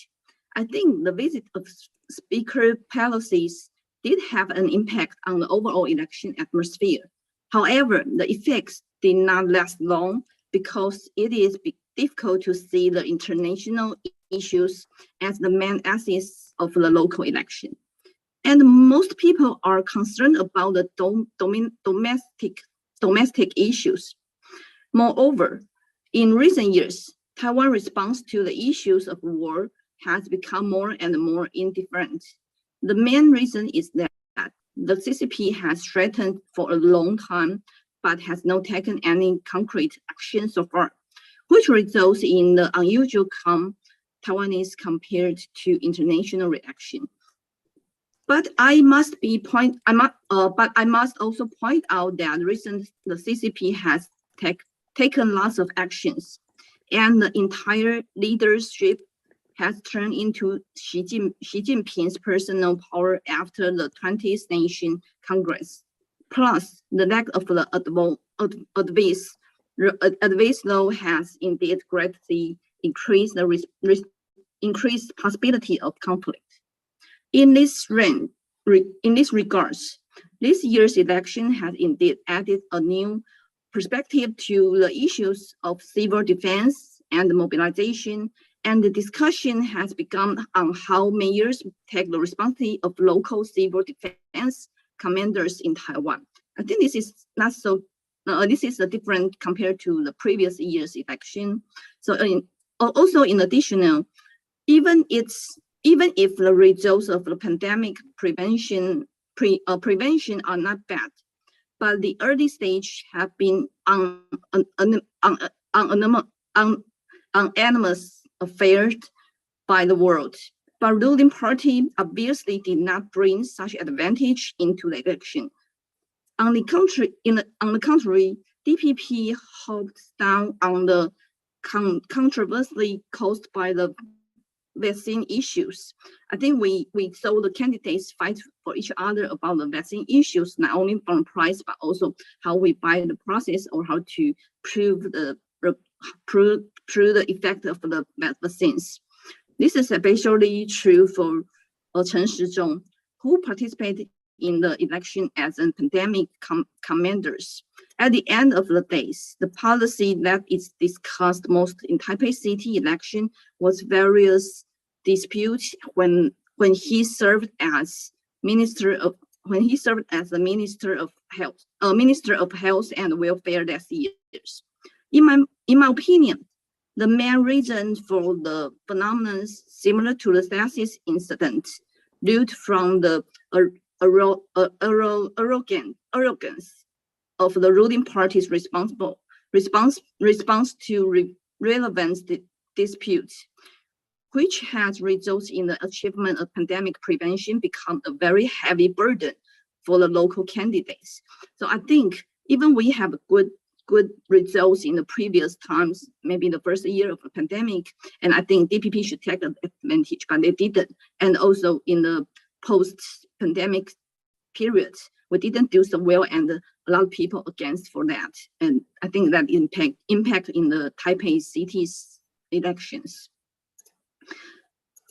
I think the visit of Speaker Pelosi's did have an impact on the overall election atmosphere. However, the effects did not last long because it is difficult to see the international issues as the main axis of the local election. And most people are concerned about the domestic issues. Moreover, in recent years, Taiwan's response to the issues of war has become more and more indifferent. The main reason is that the CCP has threatened for a long time, but has not taken any concrete action so far, which results in the unusual calm Taiwanese compared to international reaction. But I must also point out that recently the CCP has taken lots of actions, and the entire leadership has turned into Xi Jinping's personal power after the 20th Nation Congress. Plus, the lack of the advice law has indeed greatly increased the increased possibility of conflict. In this regards, this year's election has indeed added a new perspective to the issues of civil defense and mobilization, and the discussion has begun on how mayors take the responsibility of local civil defense commanders in Taiwan. I think this is not so. This is different compared to the previous year's election. So, also in addition, even if the results of the pandemic prevention are not bad, but the early stage have been unanimous affairs by the world. But ruling party obviously did not bring such advantage into the election. On the contrary, DPP hoped down on the controversy caused by the vaccine issues. I think we saw the candidates fight for each other about the vaccine issues, not only from price, but also how we buy the process or how to prove the effect of the vaccines. This is especially true for Chen Shizhong, who participated in the election as a pandemic commanders. At the end of the days, the policy that is discussed most in Taipei City election was various disputes when he served as the Minister of Health and Welfare last years. In my opinion, the main reason for the phenomenon similar to the stasis incident due from the arrogance of the ruling party's response to relevant disputes, which has resulted in the achievement of pandemic prevention become a very heavy burden for the local candidates. So I think even we have good results in the previous times, maybe the first year of the pandemic, and I think DPP should take advantage, but they didn't. And also in the post-pandemic period, we didn't do so well, and a lot of people against for that. And I think that impact in the Taipei city's elections.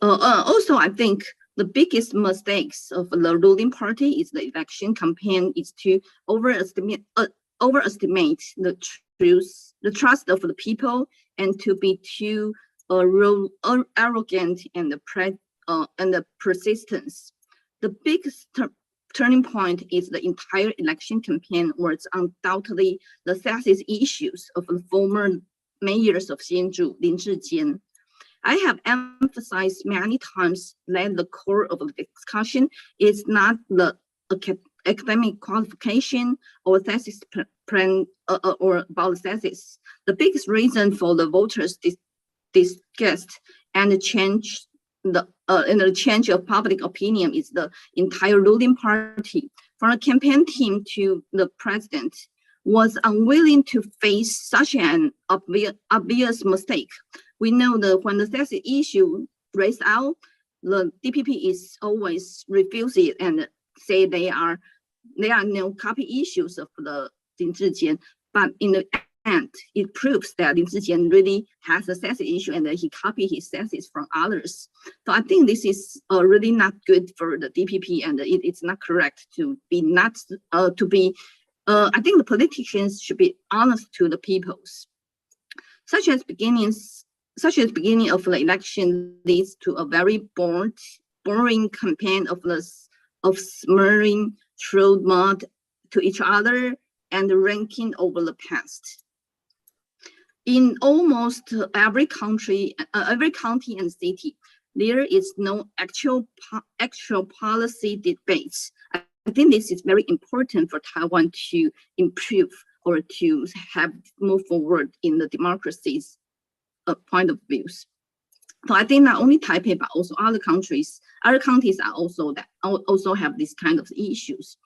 Also, I think the biggest mistakes of the ruling party is the election campaign is to overestimate the the trust of the people and to be too arrogant and the persistence. The biggest turning point is the entire election campaign was undoubtedly the sexist issues of the former mayors of Hsinchu, Lin Zhijian. I have emphasized many times that the core of the discussion is not the academic qualification or thesis plan or about thesis. The biggest reason for the voters disgust and the change of public opinion is the entire ruling party, from the campaign team to the president, was unwilling to face such an obvious mistake. We know that when the thesis issue raised out, the DPP is always refuse it and say there are no copy issues of the Lin Zhijian, but in the end, it proves that Lin Zhijian really has a thesis issue and that he copied his thesis from others. So I think this is really not good for the DPP, and it's not correct to be not to be. I think the politicians should be honest to the peoples. Such as beginning of the election leads to a very boring campaign of smearing through mud to each other and ranking over the past. In almost every county and city, there is no actual policy debates. I think this is very important for Taiwan to improve or to have move forward in the democracy's point of views. So I think not only Taipei but also other counties are also have this kind of issues.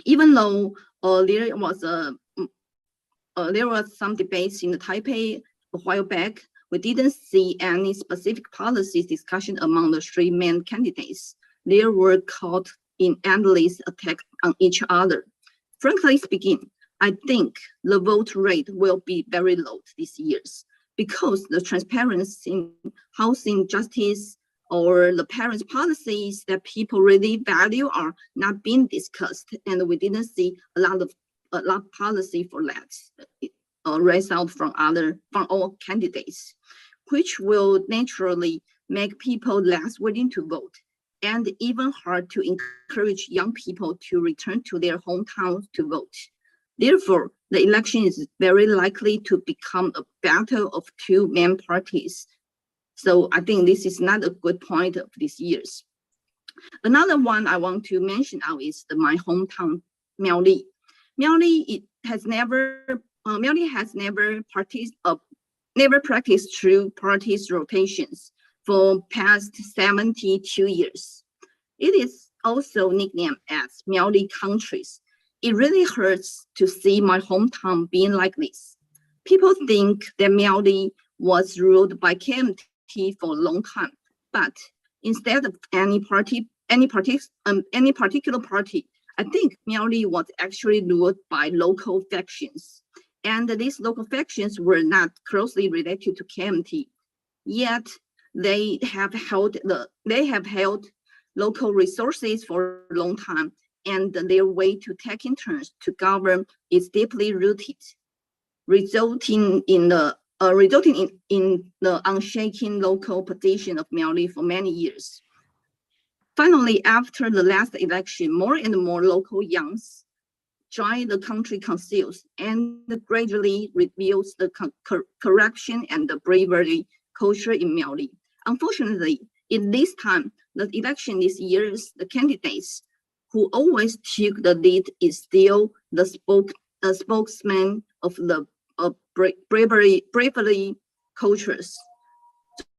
Even though there was some debates in the Taipei a while back, we didn't see any specific policies discussion among the three main candidates. They were caught in endless attack on each other. Frankly speaking, I think the vote rate will be very low this year because the transparency in housing justice or the parents' policies that people really value are not being discussed, and we didn't see a lot of policy for that raised out from all candidates, which will naturally make people less willing to vote, and even hard to encourage young people to return to their hometowns to vote. Therefore, the election is very likely to become a battle of two main parties. So I think this is not a good point of this year's. Another one I want to mention now is my hometown, Miaoli. Miaoli has never practiced true parties rotations for past 72 years. It is also nicknamed as Miaoli countries. It really hurts to see my hometown being like this. People think that Miaoli was ruled by KMT for a long time, but instead of any particular party, I think Miaoli was actually ruled by local factions, and these local factions were not closely related to KMT. Yet they have held local resources for a long time, and their way to taking turns to govern is deeply rooted, resulting in the unshaken local position of Miaoli for many years. Finally, after the last election, more and more local youngs joined the country councils and gradually reveals the corruption and the bravery culture in Miaoli. Unfortunately, in this time, the election this year, the candidates who always took the lead is still the spokesman of the bravery cultures,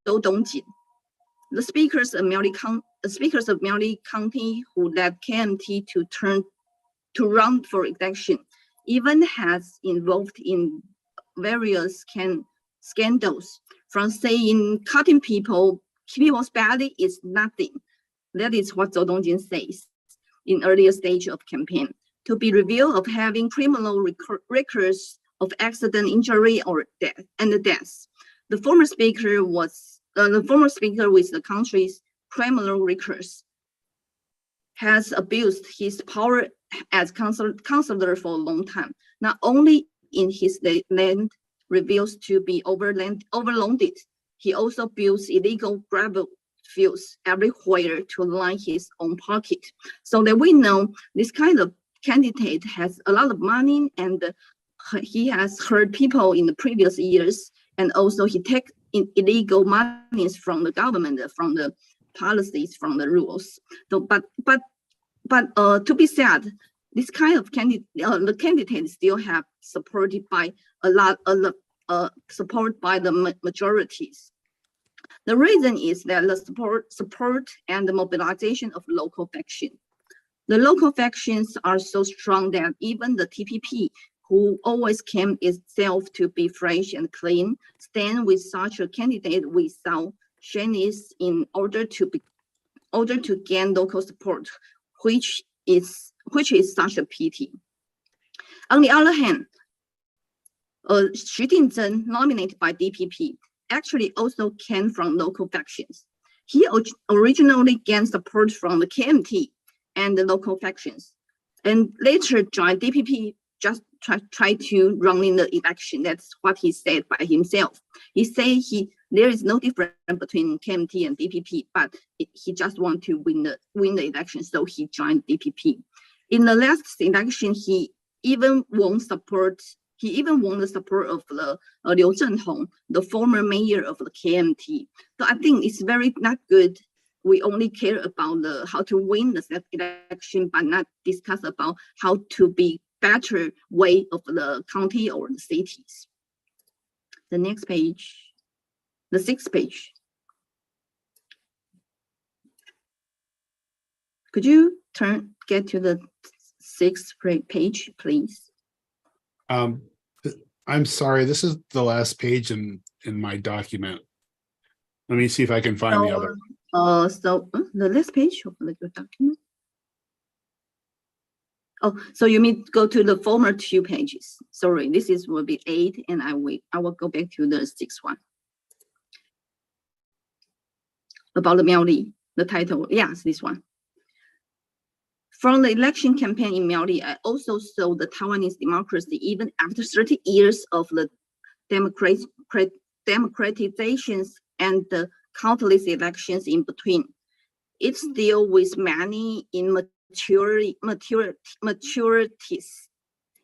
Zhou Dongjin. The speakers of Miaoli County who led KMT to run for election even has involved in various scandals, from saying cutting people's belly is nothing. That is what Zhou Dongjin says in earlier stage of campaign, to be revealed of having criminal records of accident, injury, or death. The former speaker with the country's criminal records has abused his power as councillor for a long time. Not only in his land reveals to be overloaded. He also builds illegal gravel fields everywhere to line his own pocket. So that we know this kind of candidate has a lot of money, and he has hurt people in the previous years, and also he takes illegal monies from the government, from the policies, from the rules. So, but to be said, this kind of candidate, the candidate still have supported by support by the majorities. The reason is that the support and the mobilization of local faction. The local factions are so strong that even the TPP, who always claimed itself to be fresh and clean, stand with such a candidate without shyness in order to gain local support, which is such a pity. On the other hand, Xu Dingzhen, nominated by DPP, actually also came from local factions. He originally gained support from the KMT and the local factions, and later joined DPP, just try to run in the election. That's what he said by himself. He said there is no difference between KMT and DPP, but he just want to win the election, so he joined DPP. In the last election, he even won the support of the Liu Zhenhong, the former mayor of the KMT. So I think it's very not good. We only care about how to win the election, but not discuss about how to be better way of the county or the cities. The next page, the 6th page. Could you get to the 6th page, please? I'm sorry, this is the last page in my document. Let me see if I can find the other. The last page of the document. Oh, so you mean go to the former 2 pages? Sorry, will be 8, and I will go back to the 6th one. About the Miaoli, the title, yes, this one. From the election campaign in Miaoli, I also saw the Taiwanese democracy, even after 30 years of the democratizations and the countless elections in between. It's still with many immaturities.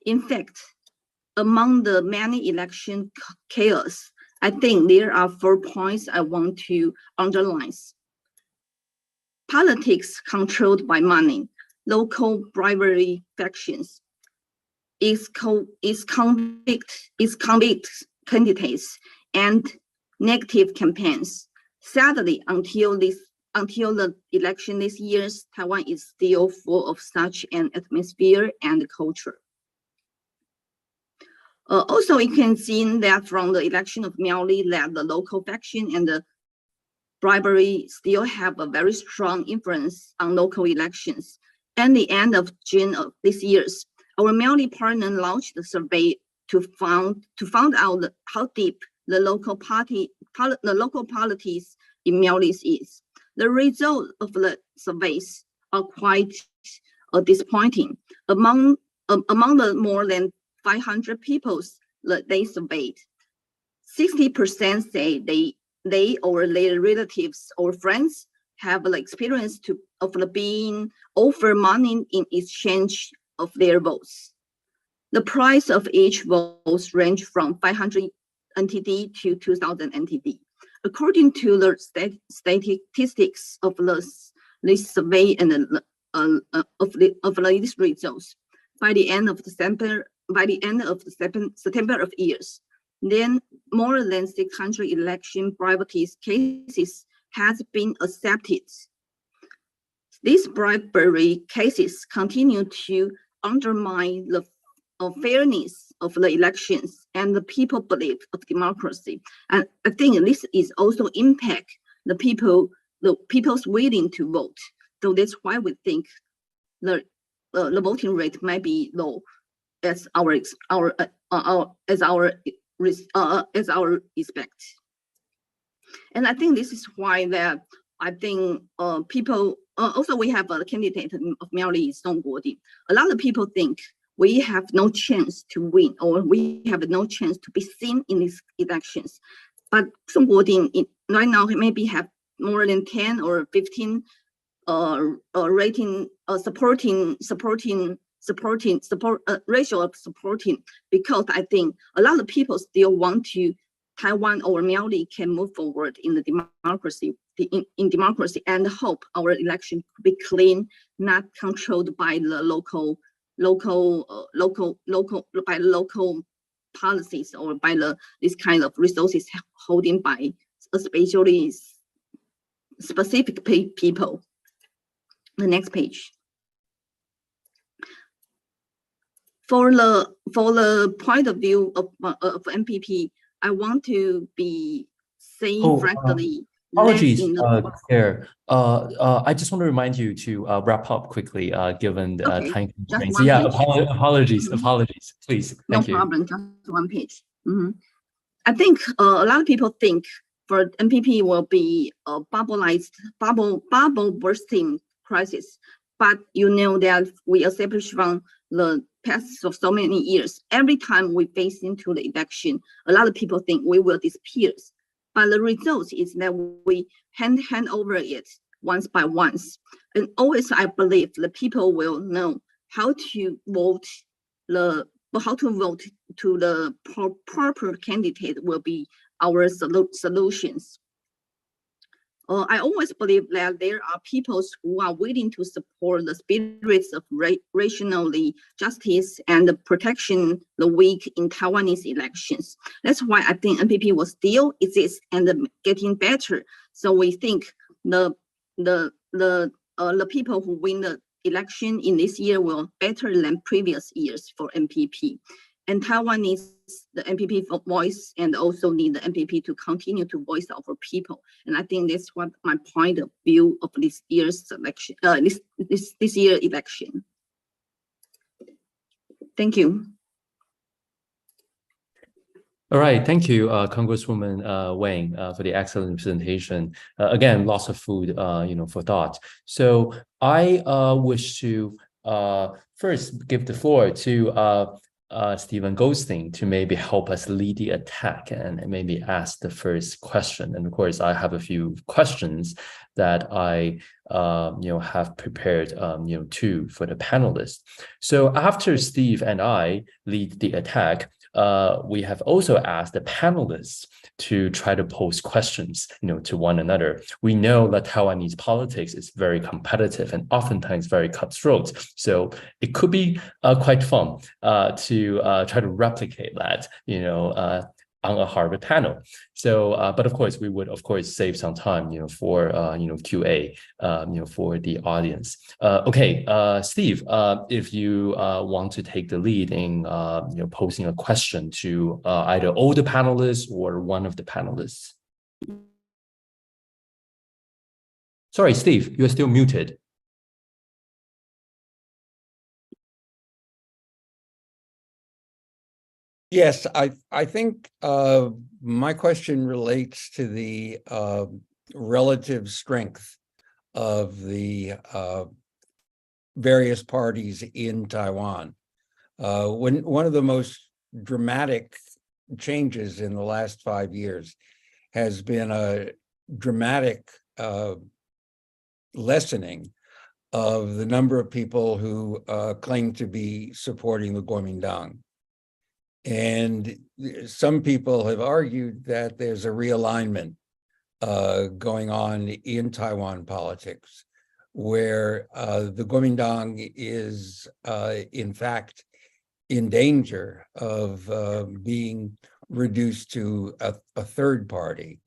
In fact, among the many election chaos, I think there are 4 points I want to underline. Politics controlled by money, local bribery factions, is convict candidates, and negative campaigns. Sadly, until the election this year, Taiwan is still full of such an atmosphere and culture. Also, you can see that from the election of Miaoli, that the local faction and the bribery still have a very strong influence on local elections. At the end of June of this year, our Miaoli partner launched a survey to find out how deep the local politics in Miaoli is. The results of the surveys are quite disappointing. Among the more than 500 people that they surveyed, 60% say they or their relatives or friends have the experience of being offered money in exchange of their votes. The price of each vote range from 500 NTD to 2,000 NTD. According to the statistics of this survey and of these results, by the end of September of years, then more than 600 election bribery cases has been accepted. These bribery cases continue to undermine the fairness of the elections and the people belief of democracy. And I think this is also impact the people's willing to vote. So that's why we think the voting rate might be low as our expect. And I think this is why that I think people also we have a candidate of Miaoli Song Guodi. A lot of people think we have no chance to win, or we have no chance to be seen in these elections. But right now maybe have more than 10 or 15 rating ratio of supporting, because I think a lot of people still want to Taiwan or Miaoli can move forward in the democracy, in democracy, and hope our election could be clean, not controlled by the local policies, or by this kind of resources holding by especially specific people. The next page. For the point of view of MPP, I want to be saying frankly. Apologies, Chair. I just want to remind you to wrap up quickly, given the time constraints. Yeah, apologies, please. Thank you. No problem, just one page. I think a lot of people think for MPP will be a bubble bursting crisis, but you know that we established from the past of so many years. Every time we face into the election, a lot of people think we will disappear. But the result is that we hand over it once by once. And always I believe the people will know how to vote to the proper candidate will be our solutions. I always believe that there are people who are willing to support the spirits of rationally justice and the protection the weak in Taiwanese elections. That's why I think MPP will still exist and getting better. So we think the people who win the election in this year will better than previous years for MPP. And Taiwan needs the MPP voice, and also need the MPP to continue to voice our people. And I think that's what my point of view of this year's election, this year election. Thank you. All right, thank you, Congresswoman Wang, for the excellent presentation. Again, lots of food, for thought. So I wish to first give the floor to Stephen Goldstein to maybe help us lead the attack and maybe ask the first question. And of course, I have a few questions that I have prepared too for the panelists. So after Steve and I lead the attack, we have also asked the panelists to try to pose questions, to one another. We know that Taiwanese politics is very competitive and oftentimes very cutthroat. So it could be quite fun to try to replicate that, on a Harvard panel. So, but of course, we would, save some time, for, QA, for the audience. Okay, Steve, if you want to take the lead in, posing a question to either all the panelists or one of the panelists. Sorry, Steve, you're still muted. Yes, I think my question relates to the relative strength of the various parties in Taiwan. One of the most dramatic changes in the last 5 years has been a dramatic lessening of the number of people who claim to be supporting the Kuomintang. And some people have argued that there's a realignment going on in Taiwan politics, where the Kuomintang is in fact in danger of being reduced to a third party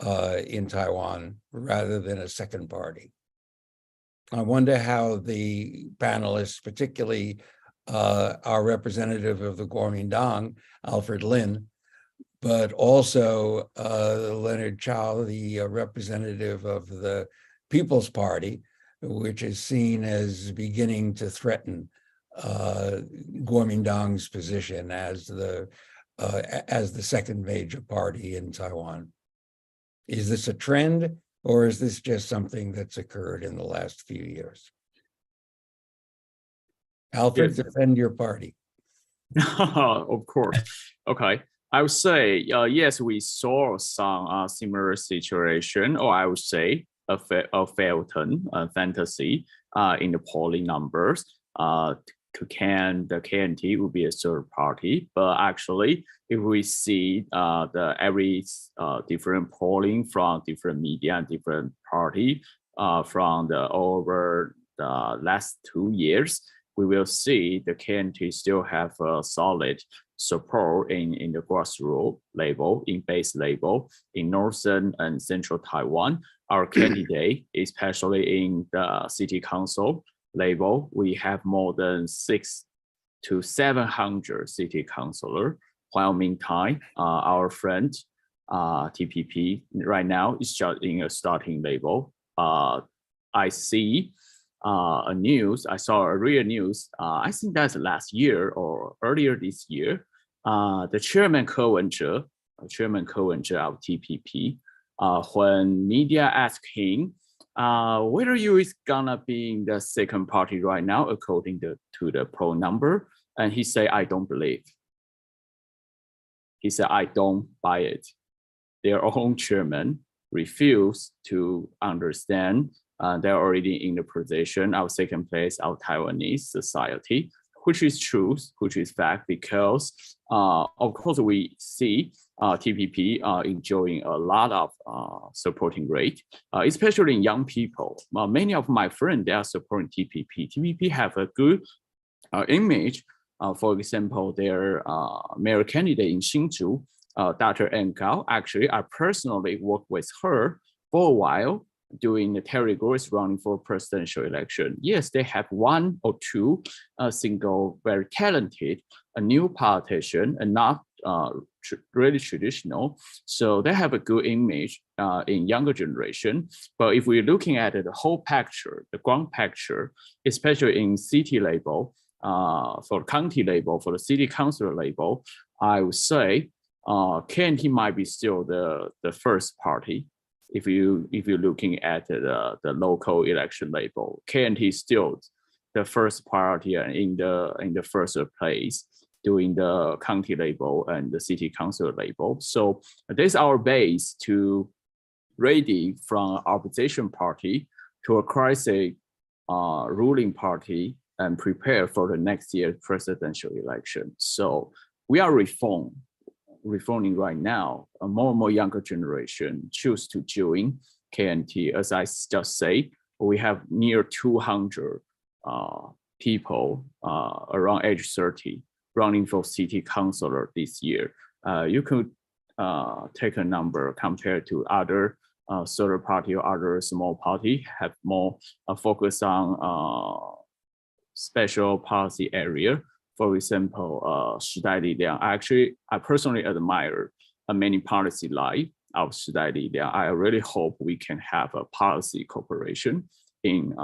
in Taiwan rather than a second party. I wonder how the panelists, particularly our representative of the Kuomintang, Alfred Lin, but also Leonard Chow, the representative of the People's Party, which is seen as beginning to threaten Kuomintang's position as the second major party in Taiwan. Is this a trend, or is this just something that's occurred in the last few years? Alfred, Yes. defend your party. Of course. Okay. I would say, yes, we saw some similar situation, or I would say a Felton fantasy in the polling numbers. The KNT would be a third party, but actually, if we see the every different polling from different media and different party from the over the last 2 years, we will see the KNT still have a solid support in the grassroots level, in base level, in northern and central Taiwan. Our candidate, especially in the city council level, we have more than 600 to 700 city councilor. While meantime, our friend TPP right now is just in a starting level. I see I saw a real news. I think that's last year or earlier this year. The Chairman Ke Wen-je of TPP, when media asked him whether you is gonna be in the second party right now according to the poll number, and he said, I don't believe. He said, I don't buy it. Their own chairman refused to understand they're already in the position of second place of Taiwanese society, which is truth, which is fact, because of course we see TPP enjoying a lot of supporting rate, especially in young people. Many of my friends, they are supporting TPP. TPP have a good image. For example, their mayor candidate in Hsinchu, Dr. N. Gao, actually, I personally worked with her for a while during the Terry Gross running for presidential election. Yes, they have one or two single very talented new politician and not really traditional. So they have a good image in younger generation. But if we're looking at the whole picture, the ground picture, especially in city level, for county level, for the city council level, I would say KNT might be still the first party. If you're looking at the local election level, KNT is still the first party and in the first place doing the county level and the city council level. So this is our base to ready from opposition party to a crisis ruling party and prepare for the next year's presidential election. So we are reforming right now. A more and more younger generation choose to join KNT. As I just say, we have near 200 people around age 30 running for city councilor this year. You could take a number compared to other third party or other small party have more focus on special policy area. For example, Shidai Liang. I personally admire many policy line of Shidai Liang. I really hope we can have a policy cooperation in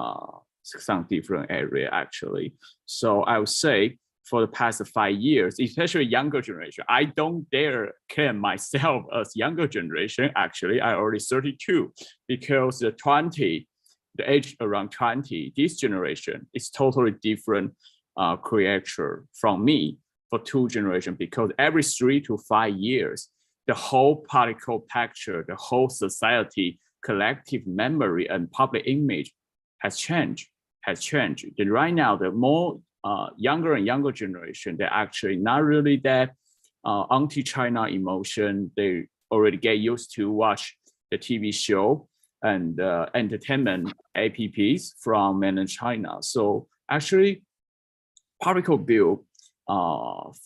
some different area actually. So I would say for the past 5 years, especially younger generation, I don't dare claim myself as younger generation. Actually, I already 32 because the age around 20, this generation is totally different creature from me for 2 generations, because every 3 to 5 years, the whole political picture, the whole society, collective memory and public image has changed. And right now, the more younger and younger generation, they're actually not really that anti-China emotion. They already get used to watch the TV show and entertainment apps from mainland China. So actually, particle view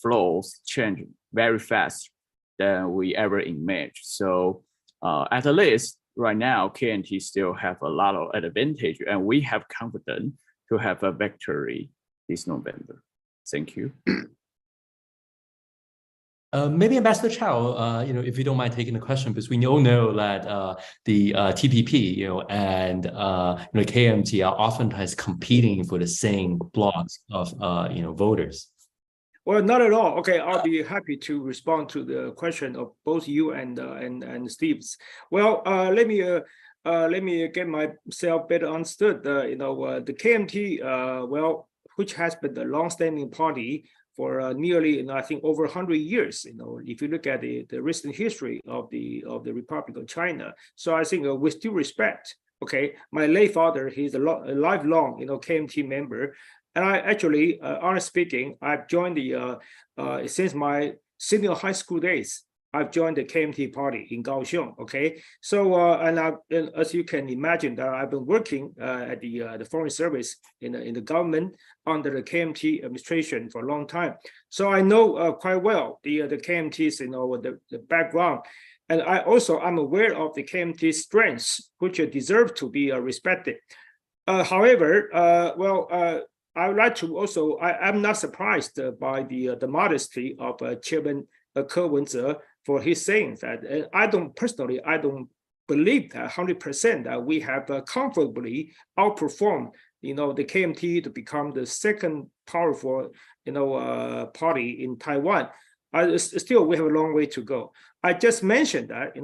flows change very fast than we ever imagined. So at least right now, KNT still have a lot of advantage, and we have confidence to have a victory this November. Thank you. Maybe Ambassador Chow, if you don't mind taking the question, because we all know that the TPP, and KMT are oftentimes competing for the same blocks of voters. Well, not at all. Okay, I'll be happy to respond to the question of both you and Steve's. Well, let me get myself better understood. The KMT, well, which has been the long-standing party for nearly, I think, over 100 years. If you look at the recent history of the Republic of China, so I think with due respect, okay, my late father, he's a lifelong, KMT member, and I actually, honestly speaking, I've joined the since my senior high school days. I've joined the KMT party in Kaohsiung. Okay, so and as you can imagine, that I've been working at the foreign service in the government under the KMT administration for a long time. So I know quite well the KMT's the background, and I'm aware of the KMT's strengths, which deserve to be respected. However, I would like to also, I'm not surprised by the modesty of Chairman Ke Wen-je for his saying that. I don't believe that 100% that we have comfortably outperformed, the KMT to become the second powerful, party in Taiwan. Still, we have a long way to go. I just mentioned that,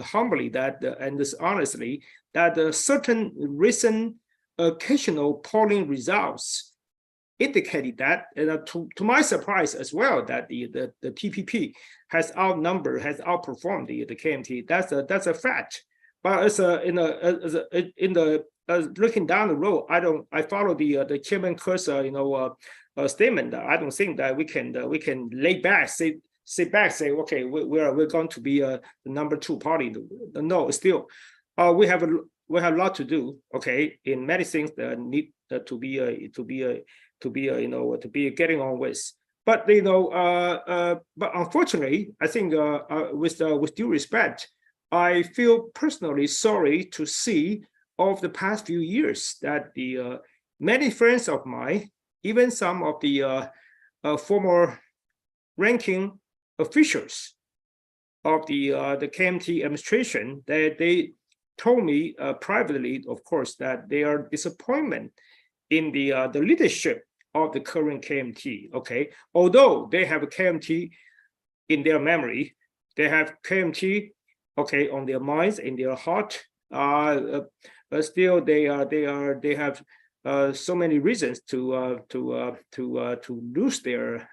humbly that, and this honestly, that certain recent occasional polling results indicated that, to my surprise as well, that the TPP has outperformed the KMT. That's a fact. But looking down the road, I follow the Chairman Ke's statement. I don't think that we can lay back, sit back, say, okay, we're going to be the number 2 party. No, still, we have a lot to do. Okay, in many things that need to be getting on with. But but unfortunately, I think with due respect, I feel personally sorry to see of the past few years that the many friends of mine, even some of the former ranking officials of the KMT administration, that they told me privately, of course, that they are disappointed in the leadership of the current KMT. Okay, although they have a KMT in their memory, they have KMT, okay, on their minds, in their heart. But still, they have so many reasons to lose their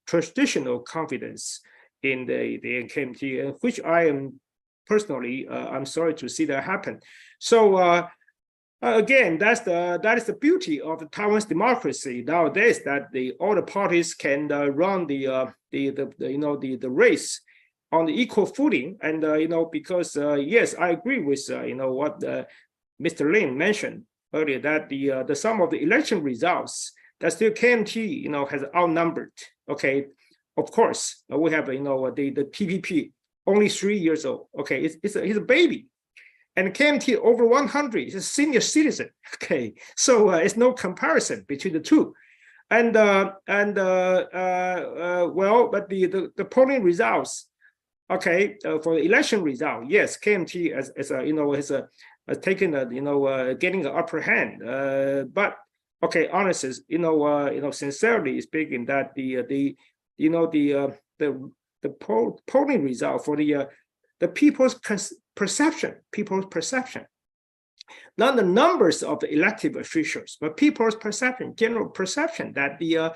traditional confidence in the KMT, and which I am personally I'm sorry to see that happen. So again, that is the beauty of Taiwan's democracy nowadays, that all the parties can run the race on the equal footing, and because yes, I agree with what Mr. Lin mentioned earlier, that the sum of the election results, that still KMT has outnumbered. Okay, of course we have the TPP only 3 years old. Okay, he's a baby. And KMT over 100 is a senior citizen. Okay, so it's no comparison between the two. And well, but the polling results, okay, for the election result, yes, KMT has taken getting the upper hand. But okay, honestly, sincerely speaking, that the polling result for the people's perception, not the numbers of the elected officials, but people's perception, general perception, that the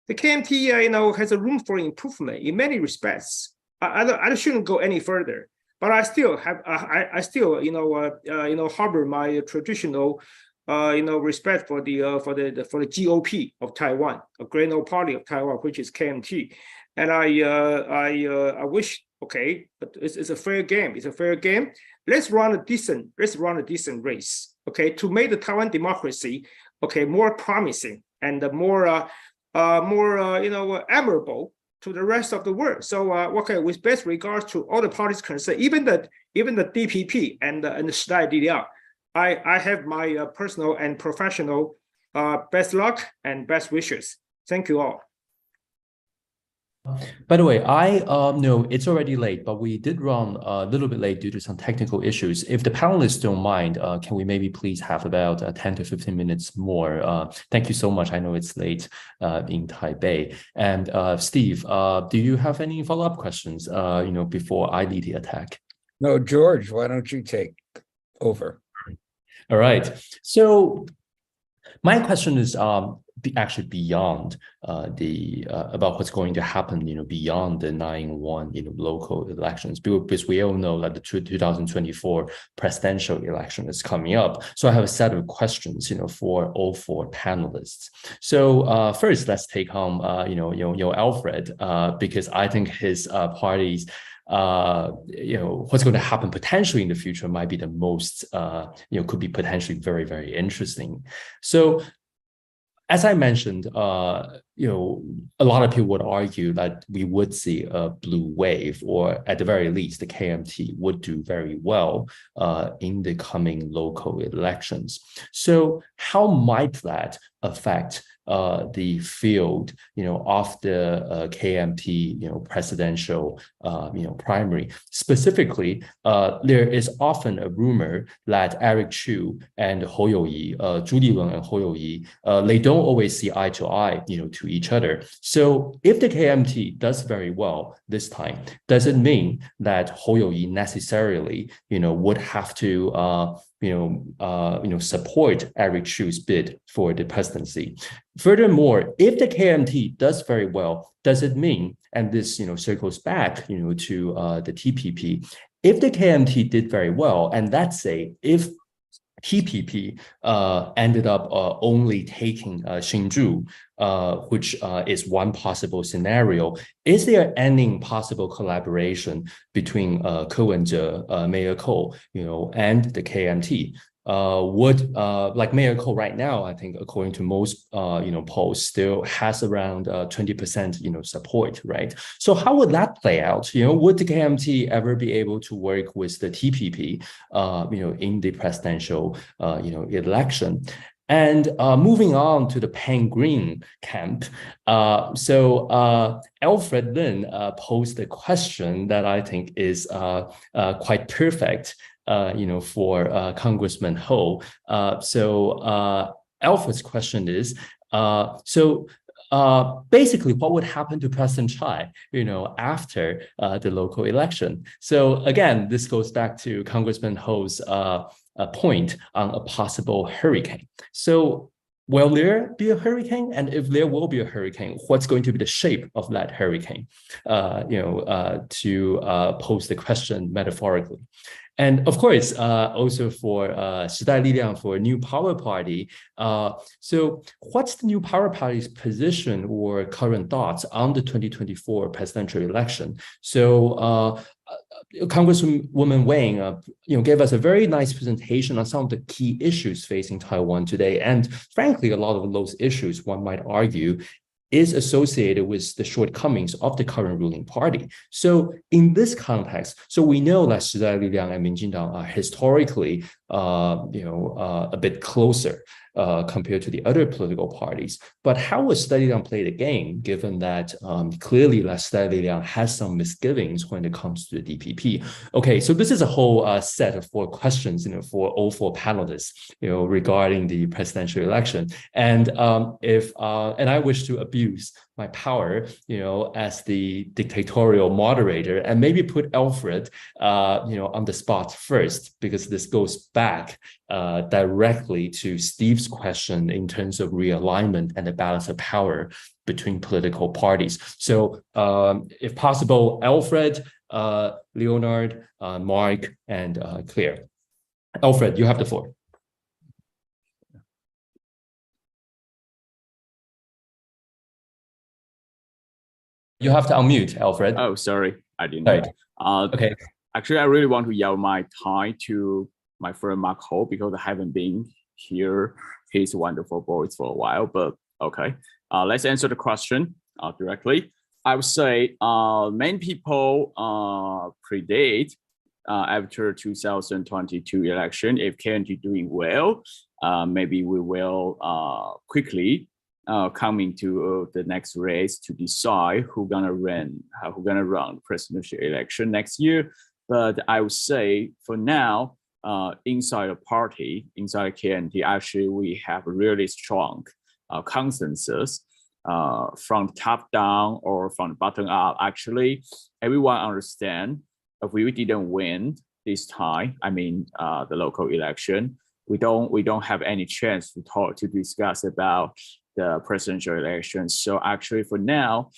KMT has a room for improvement in many respects. I shouldn't go any further, but I still have harbor my traditional respect for the GOP of Taiwan, a Grand Old Party of Taiwan, which is KMT. And I wish, okay, but it's a fair game. It's a fair game. Let's run a decent race, okay, to make the Taiwan democracy, okay, more promising and more admirable to the rest of the world. So okay, with best regards to all the parties concerned, even the DPP and the Shidai DDR, I have my personal and professional best luck and best wishes. Thank you all. By the way, I know it's already late, but we did run a little bit late due to some technical issues. If the panelists don't mind, can we maybe please have about 10 to 15 minutes more? Thank you so much. I know it's late in Taipei. And Steve, do you have any follow-up questions, before I lead the attack? No, George, why don't you take over? All right. So My question is actually beyond the about what's going to happen, beyond the 9/1, local elections, because we all know that the 2024 presidential election is coming up. So I have a set of questions, for all four panelists. So first, let's take home, Alfred, because I think his party's what's going to happen potentially in the future might be the most, could be potentially very, very interesting. So as I mentioned, a lot of people would argue that we would see a blue wave, or at the very least, the KMT would do very well in the coming local elections. So how might that affect the field, of the KMT, presidential, primary? Specifically, there is often a rumor that Eric Chu and Hou Youyi, Zhu Liwen and Hou Youyi, they don't always see eye to eye, to each other. So if the KMT does very well this time, does it mean that Hou Youyi necessarily, would have to support Eric Chu's bid for the presidency? Furthermore, if the KMT does very well, does it mean, and this circles back to the TPP, if the KMT did very well, and let's say if TPP ended up only taking Hsinchu, which is one possible scenario, is there any possible collaboration between Ko Wen-je, Mayor Ko, and the KMT? Would like Mayor Ko right now, I think according to most polls, still has around 20% support, right? So how would that play out? Would the KMT ever be able to work with the TPP in the presidential election? And moving on to the Pan-Green camp, so Alfred then posed a question that I think is quite perfect, for Congressman Ho. So Alfred's question is, basically, what would happen to President Chai, after the local election? So again, this goes back to Congressman Ho's point on a possible hurricane. So will there be a hurricane? And if there will be a hurricane, what's going to be the shape of that hurricane? To pose the question metaphorically. And of course, also for 时代力量, for New Power Party. So what's the New Power Party's position or current thoughts on the 2024 presidential election? So Congresswoman Wang, gave us a very nice presentation on some of the key issues facing Taiwan today. And frankly, a lot of those issues, one might argue, is associated with the shortcomings of the current ruling party. So in this context, so we know that 时代力量 and Minjindang are historically, a bit closer compared to the other political parties. But how would 时代力量play the game, given that clearly 时代力量 has some misgivings when it comes to the DPP? Okay, so this is a whole set of 4 questions, for all 4 panelists, regarding the presidential election. And and I wish to abuse my power, as the dictatorial moderator, and maybe put Alfred, on the spot first, because this goes back directly to Steve's question in terms of realignment and the balance of power between political parties. So if possible, Alfred, Leonard, Mark, and Claire. Alfred, you have the floor. You have to unmute, Alfred. Oh, sorry, I didn't know. Right. Okay. Actually, I really want to yield my time to my friend Mark Ho, because I haven't been here his wonderful voice for a while, but okay. Let's answer the question directly. I would say many people predict after 2022 election, if KMT doing well, maybe we will quickly come into the next race to decide who's gonna run the presidential election next year. But I would say for now, inside the party, inside KMT, actually we have a really strong consensus from top down or from bottom up. Actually, everyone understand if we didn't win this time, I mean the local election, we don't have any chance to discuss about the presidential elections. So actually, for now,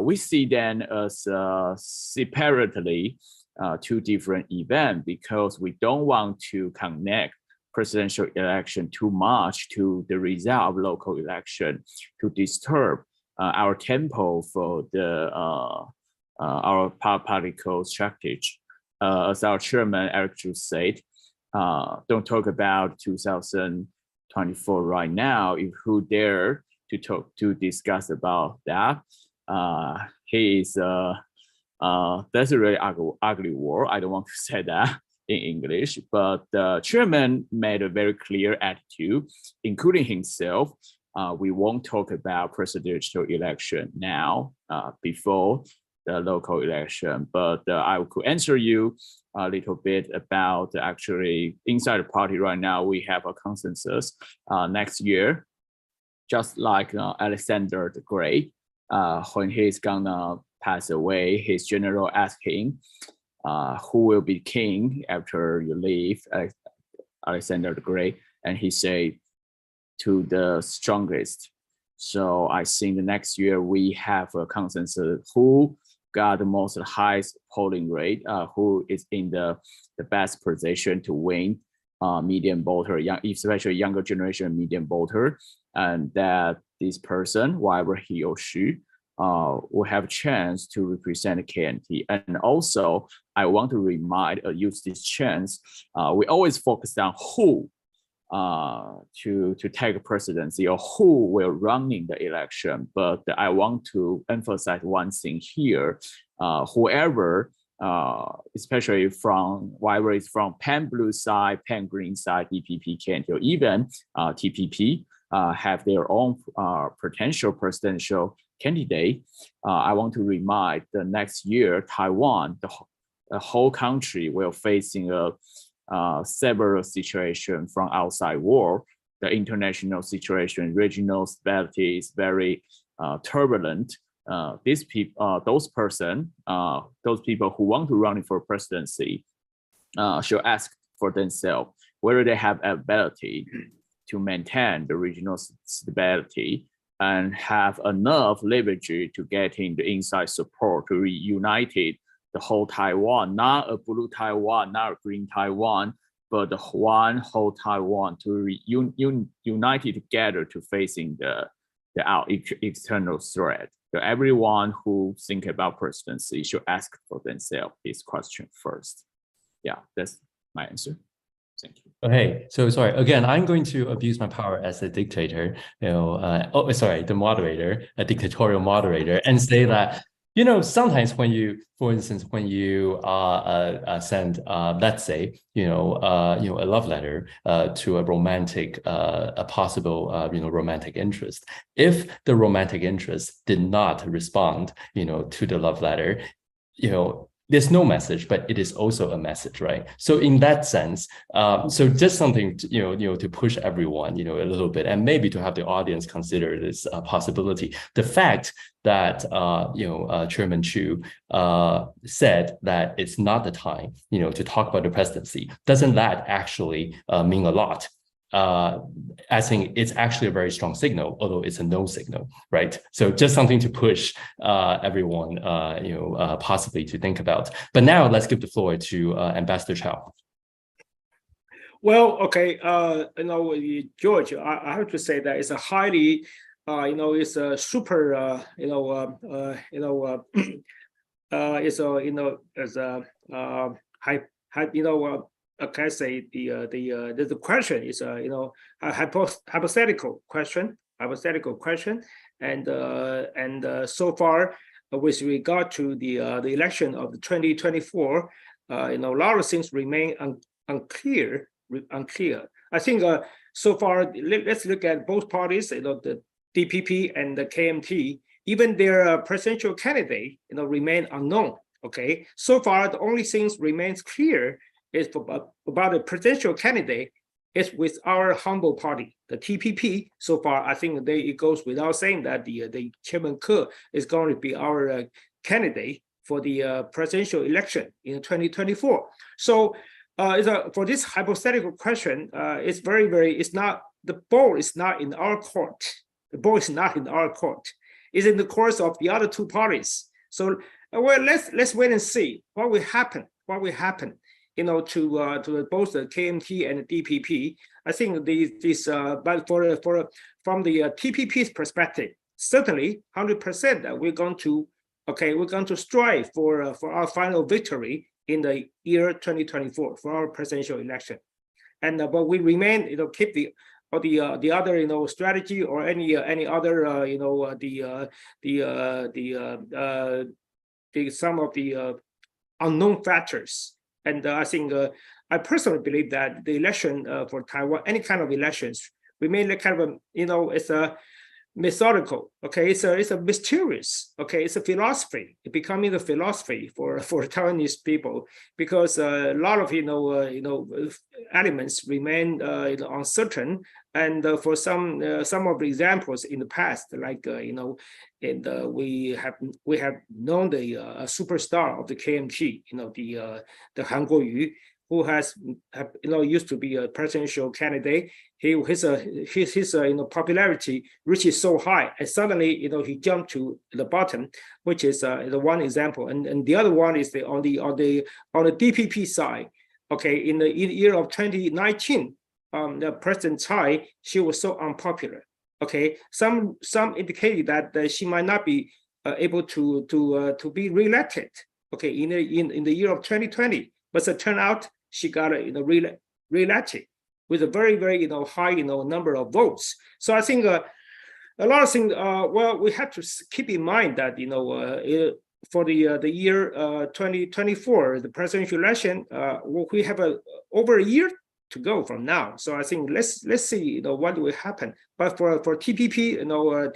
we see them as separately two different events because we don't want to connect presidential election too much to the result of local election to disturb our tempo for the our political strategy. As our chairman Eric Chu said, don't talk about 2024 right now. If who dare to discuss about that, he is that's a really ugly word. I don't want to say that in English, but the chairman made a very clear attitude, including himself. We won't talk about presidential election now before the local election, but I could answer you a little bit about actually inside the party right now. We have a consensus next year, just like Alexander the Great, when he's gonna pass away, his general asked him, who will be king after you leave, Alexander the Great, and he said, to the strongest. So I think the next year we have a consensus who got the most highest polling rate, who is in the best position to win medium voter, especially younger generation medium voter, and that this person, whoever he or she, will have a chance to represent the KMT. And also, I want to use this chance. We always focus on who to take a presidency or who will run in the election. But I want to emphasize one thing here. Whoever, especially from whether it's from pan blue side, pan green side, DPP, KMT, or even TPP, have their own potential presidential candidate. I want to remind the next year, Taiwan, the whole country will facing several situations from outside world. The international situation, regional stability is very turbulent. Those people who want to run for presidency should ask for themselves whether they have ability to maintain the regional stability and have enough leverage to get in the inside support to reunite the whole Taiwan, not a blue Taiwan, not a green Taiwan, but the one whole Taiwan to unite together to facing the external threat. So everyone who think about presidency should ask for themselves this question first. Yeah, that's my answer. Thank you. Okay, so sorry, again, I'm going to abuse my power as a dictator, the moderator, a dictatorial moderator, and say that, sometimes when you, for instance, when you send, let's say, a love letter to a romantic, a possible, romantic interest, if the romantic interest did not respond, to the love letter, there's no message, but it is also a message, right? So in that sense, so just something to push everyone, a little bit, and maybe to have the audience consider this possibility. The fact that Chairman Chu said that it's not the time, to talk about the presidency, doesn't that actually mean a lot? I think it's actually a very strong signal, although it's a no signal, right? So just something to push everyone, possibly to think about. But now let's give the floor to Ambassador Chow. Well, okay, George, I have to say that it's a highly, it's a super, it's a, can I say the question is a hypothetical question, and so far with regard to the election of the 2024, a lot of things remain unclear. I think so far, let's look at both parties, the DPP and the KMT, even their presidential candidate, remain unknown. Okay, so far the only things remains clear is about the presidential candidate is with our humble party, the TPP. So far, I think it goes without saying that the Chairman Ke is going to be our candidate for the presidential election in 2024. So for this hypothetical question, it's it's not, the ball is not in our court. The ball is not in our court. It's in the course of the other two parties. So, well, let's wait and see what will happen. What will happen, you know, to both the KMT and the DPP. I think but from the TPP's perspective, certainly 100% we're going to strive for our final victory in the year 2024 for our presidential election, and but we remain, you know, keep the other, you know, strategy or any other, you know, some of the unknown factors. And I think I personally believe that the election for Taiwan, any kind of elections, remain kind of you know, it's a methodical, okay, it's a mysterious, okay, it's a philosophy. It's becoming a philosophy for Taiwanese people, because a lot of elements remain you know, uncertain, and for some of the examples in the past, like you know, and we have known the superstar of the KMT, you know, the Han Kuo-yu, who has you know, used to be a presidential candidate. His you know, popularity reaches so high, and suddenly, you know, he jumped to the bottom, which is the one example. And the other one is on the DPP side. Okay, in the year of 2019, the President Tsai, she was so unpopular. Okay, some indicated that she might not be able to be reelected. Okay, in the year of 2020, but it turned out she got you know, reelected with a very, very, you know, high, you know, number of votes. So I think a lot of things. Well, we have to keep in mind that, you know, for the year 2024, the presidential election, we have over a year to go from now. So I think let's see, you know, what will happen. But for TPP, you know,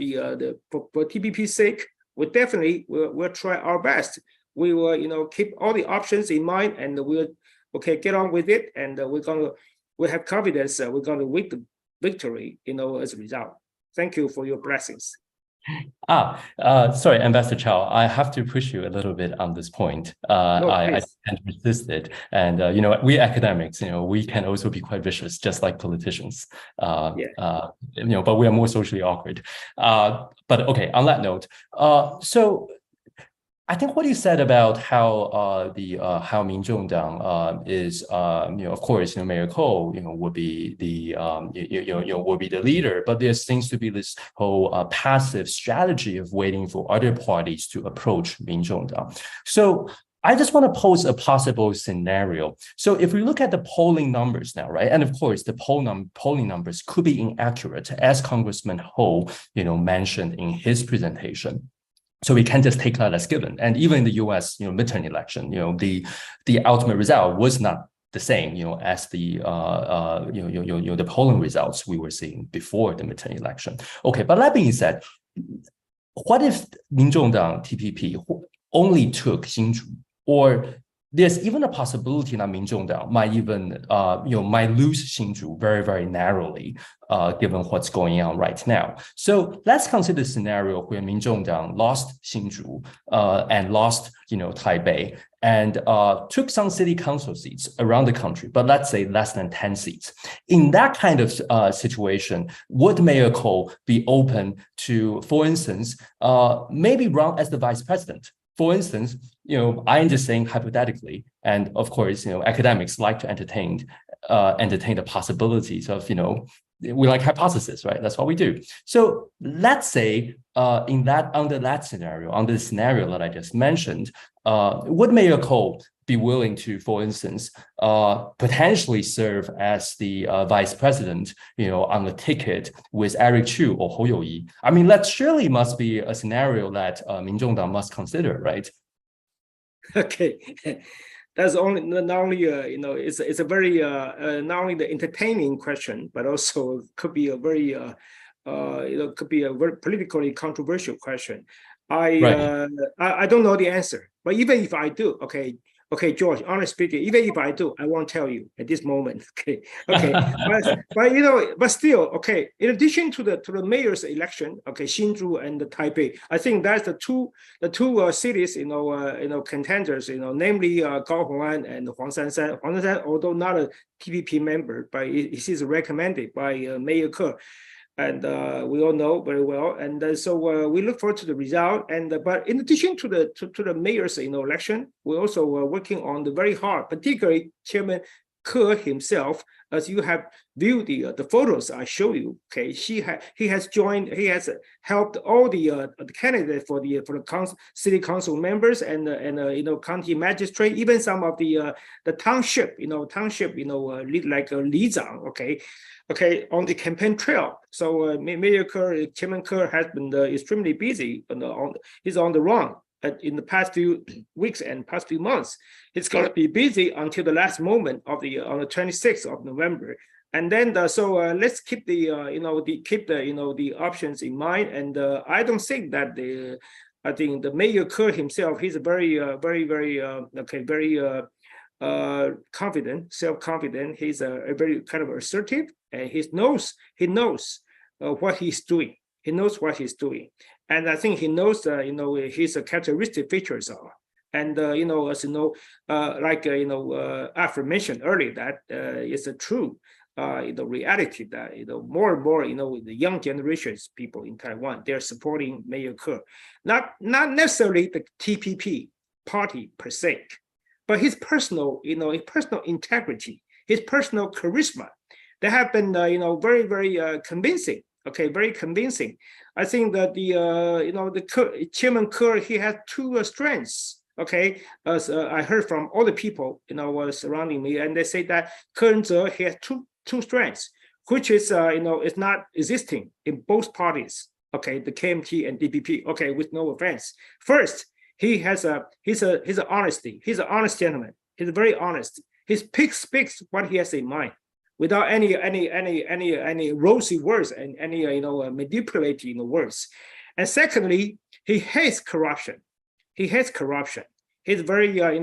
for TPP's sake, we definitely will try our best. We will, you know, keep all the options in mind, and we'll get on with it, and we have confidence we're going to win the victory, you know, as a result. Thank you for your blessings. Sorry, Ambassador Chow, I have to push you a little bit on this point. I can't resist it. And, you know, we academics, you know, we can also be quite vicious, just like politicians. You know, but we are more socially awkward. But okay, on that note, so I think what you said about how how Minzhongdang is, you know, of course, you know, Mayor Ko, you know, would be the will be the leader, but there seems to be this whole passive strategy of waiting for other parties to approach Minzhongdang. So I just want to pose a possible scenario. So if we look at the polling numbers now, right, and of course the polling numbers could be inaccurate, as Congressman Ho, you know, mentioned in his presentation. So we can't just take that as given. And even in the U.S., you know, midterm election, you know, the ultimate result was not the same, you know, as the the polling results we were seeing before the midterm election. Okay, but that being said, what if Minzhongdang TPP only took Hsinchu, or there's even a possibility that Minzhongdang might even, might lose Hsinchu very, very narrowly, given what's going on right now. So let's consider the scenario where Minzhongdang lost Hsinchu and lost, Taipei, and took some city council seats around the country, but let's say less than 10 seats. In that kind of situation, would Mayor Ko be open to, for instance, maybe run as the vice president? For instance, I'm just saying hypothetically, and of course, academics like to entertain the possibilities of, we like hypothesis, right? That's what we do. So let's say under the scenario that I just mentioned, would Mayor Ko be willing to, for instance, potentially serve as the vice president, on the ticket with Eric Chu or Hou You-yi? I mean, that surely must be a scenario that Minzhongdang must consider, right? Okay, that's not only it's a very not only the entertaining question, but also could be a very could be a very politically controversial question. I don't know the answer, but even if I do, okay, Okay, George, honestly speaking, even if I do, I won't tell you at this moment. Okay, okay, but still, okay. In addition to the mayor's election, okay, Hsinchu and the Taipei, I think that's the two cities, contenders, namely Gao Hong'an and Huang Sansan. Huang Sansan, although not a TPP member, but he is recommended by Mayor Ke. And we all know very well, and so we look forward to the result. And but in addition to the mayor's election, we're also working on the very hard, particularly Chairman Ke himself. As you have viewed the photos I show you, okay, he has helped all the candidates for the city council members and county magistrate, even some of the township, like Li Zhang, okay, on the campaign trail. So Mayor Ke, Chairman Ke has been extremely busy. He's on the run in the past few weeks and past few months. It's going to be busy until the last moment on the 26th of November. And then let's keep the options in mind. And I don't think that I think the Mayor Ke himself, he's a very confident, self-confident. He's a very kind of assertive, and he knows what he's doing. He knows what he's doing, and I think he knows his characteristic features are. And as you know, affirmation earlier, that is a true reality that more and more the young generations people in Taiwan, they're supporting Mayor Ke, not necessarily the TPP party per se, but his personal integrity, his personal charisma, they have been very, very convincing. Okay, very convincing. I think that the Chairman Ke, he has two strengths. Okay, as I heard from all the people surrounding me, and they say that Ke Ren-je, he has two strengths, which is is not existing in both parties. Okay, the KMT and DPP. Okay, with no offense. First, he's honesty. He's an honest gentleman. He's very honest. He speaks what he has in mind, without any rosy words and any manipulating words. And secondly, he hates corruption. He hates corruption. He's very very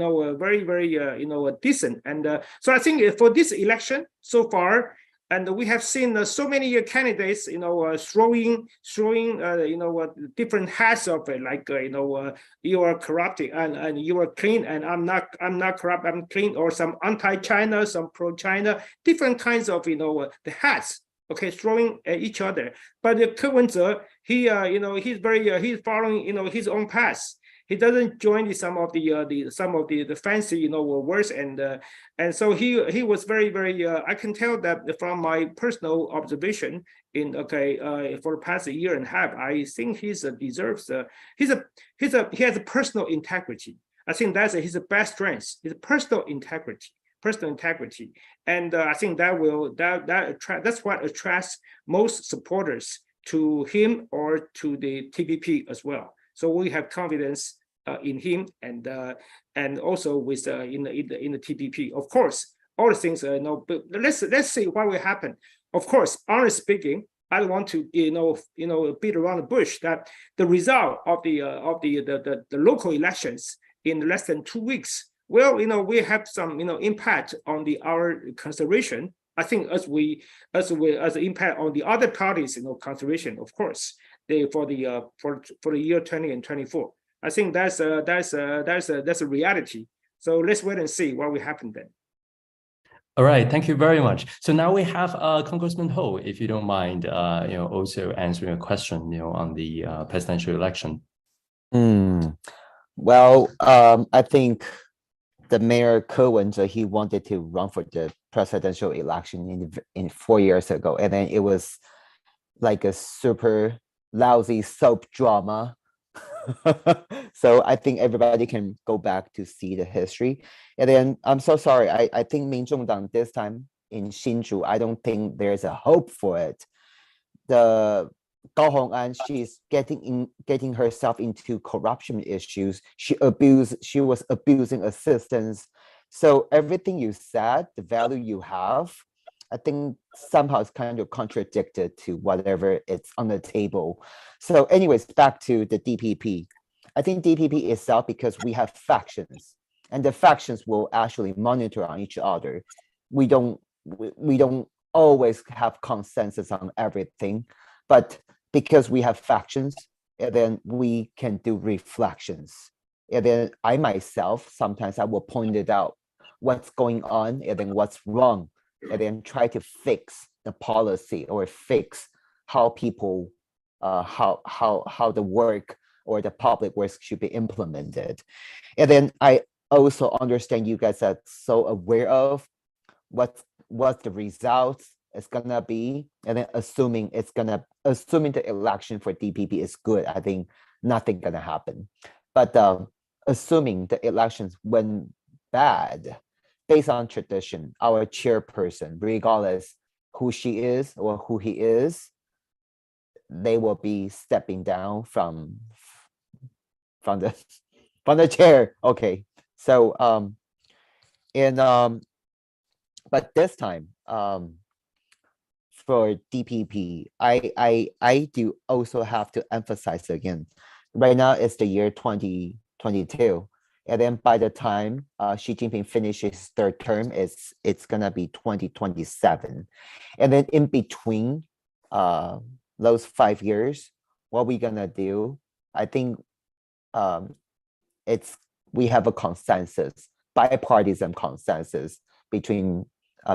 decent. And so I think for this election so far, and we have seen so many candidates, throwing different hats of it, like you are corrupted and you are clean, and I'm not corrupt, I'm clean, or some anti-China, some pro-China, different kinds of the hats. Okay, throwing at each other. But the Ke Ren-je, he's very he's following his own path. He doesn't join some of the fancy words, and so he was very, very I can tell that from my personal observation in for the past year and a half, I think he has a personal integrity. I think that's his best strength, his personal integrity, and I think that's what attracts most supporters to him or to the TPP as well. So we have confidence in him, and also with in the TPP. Of course, all the things but let's see what will happen. Of course, honestly speaking, I don't want to beat around the bush that the result of the local elections in less than 2 weeks. Well, we have some impact on our consideration. I think as impact on the other parties, consideration, of course, for the year 20 and 24. I think that's a reality. So let's wait and see what will happen then. All right, thank you very much. So now we have Congressman Ho, if you don't mind, also answering a question, on the presidential election. Well, I think the Mayor Ke Ren-je, he wanted to run for the presidential election in 4 years ago, and then it was like a super lousy soap drama. So I think everybody can go back to see the history. And then I'm so sorry. I think Minzhongdang this time in Hsinchu, I don't think there's a hope for it. The Gao Hong'an, she's getting herself into corruption issues. She was abusing assistants. So everything you said, the value you have, I think somehow it's kind of contradicted to whatever it's on the table. So anyways, back to the DPP. I think DPP itself, because we have factions, and the factions will actually monitor on each other. We don't always have consensus on everything, but because we have factions, and then we can do reflections. And then I myself, sometimes I will point it out what's going on and then what's wrong, and then try to fix the policy or fix how people, how the work or the public works should be implemented. And then I also understand you guys are so aware of what the results is gonna be, and then assuming the election for DPP is good, I think nothing gonna happen. But assuming the elections went bad, based on tradition, our chairperson, regardless who she is or who he is, they will be stepping down from the chair. Okay, so but this time, for DPP, I do also have to emphasize again, right now it's the year 2022. And then by the time Xi Jinping finishes third term, it's gonna be 2027. And then in between those 5 years, what we gonna do? I think we have a consensus, bipartisan consensus between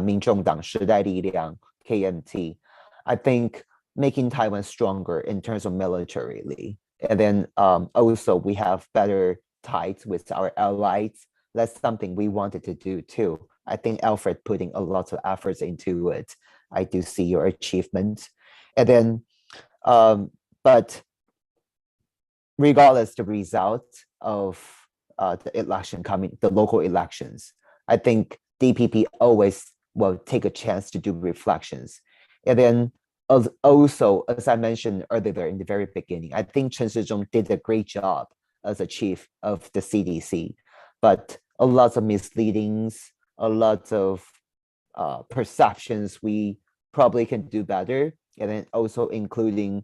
民众党、时代力量、KMT. I think making Taiwan stronger in terms of militarily, and then also we have better ties with our allies. That's something we wanted to do too. I think Alfred putting a lot of efforts into it. I do see your achievements. And then, but regardless the result of the election coming, the local elections, I think DPP always will take a chance to do reflections. And then also, as I mentioned earlier in the very beginning, I think Chen Shizhong did a great job as a chief of the CDC, but a lot of misleadings, a lot of perceptions we probably can do better, and then also including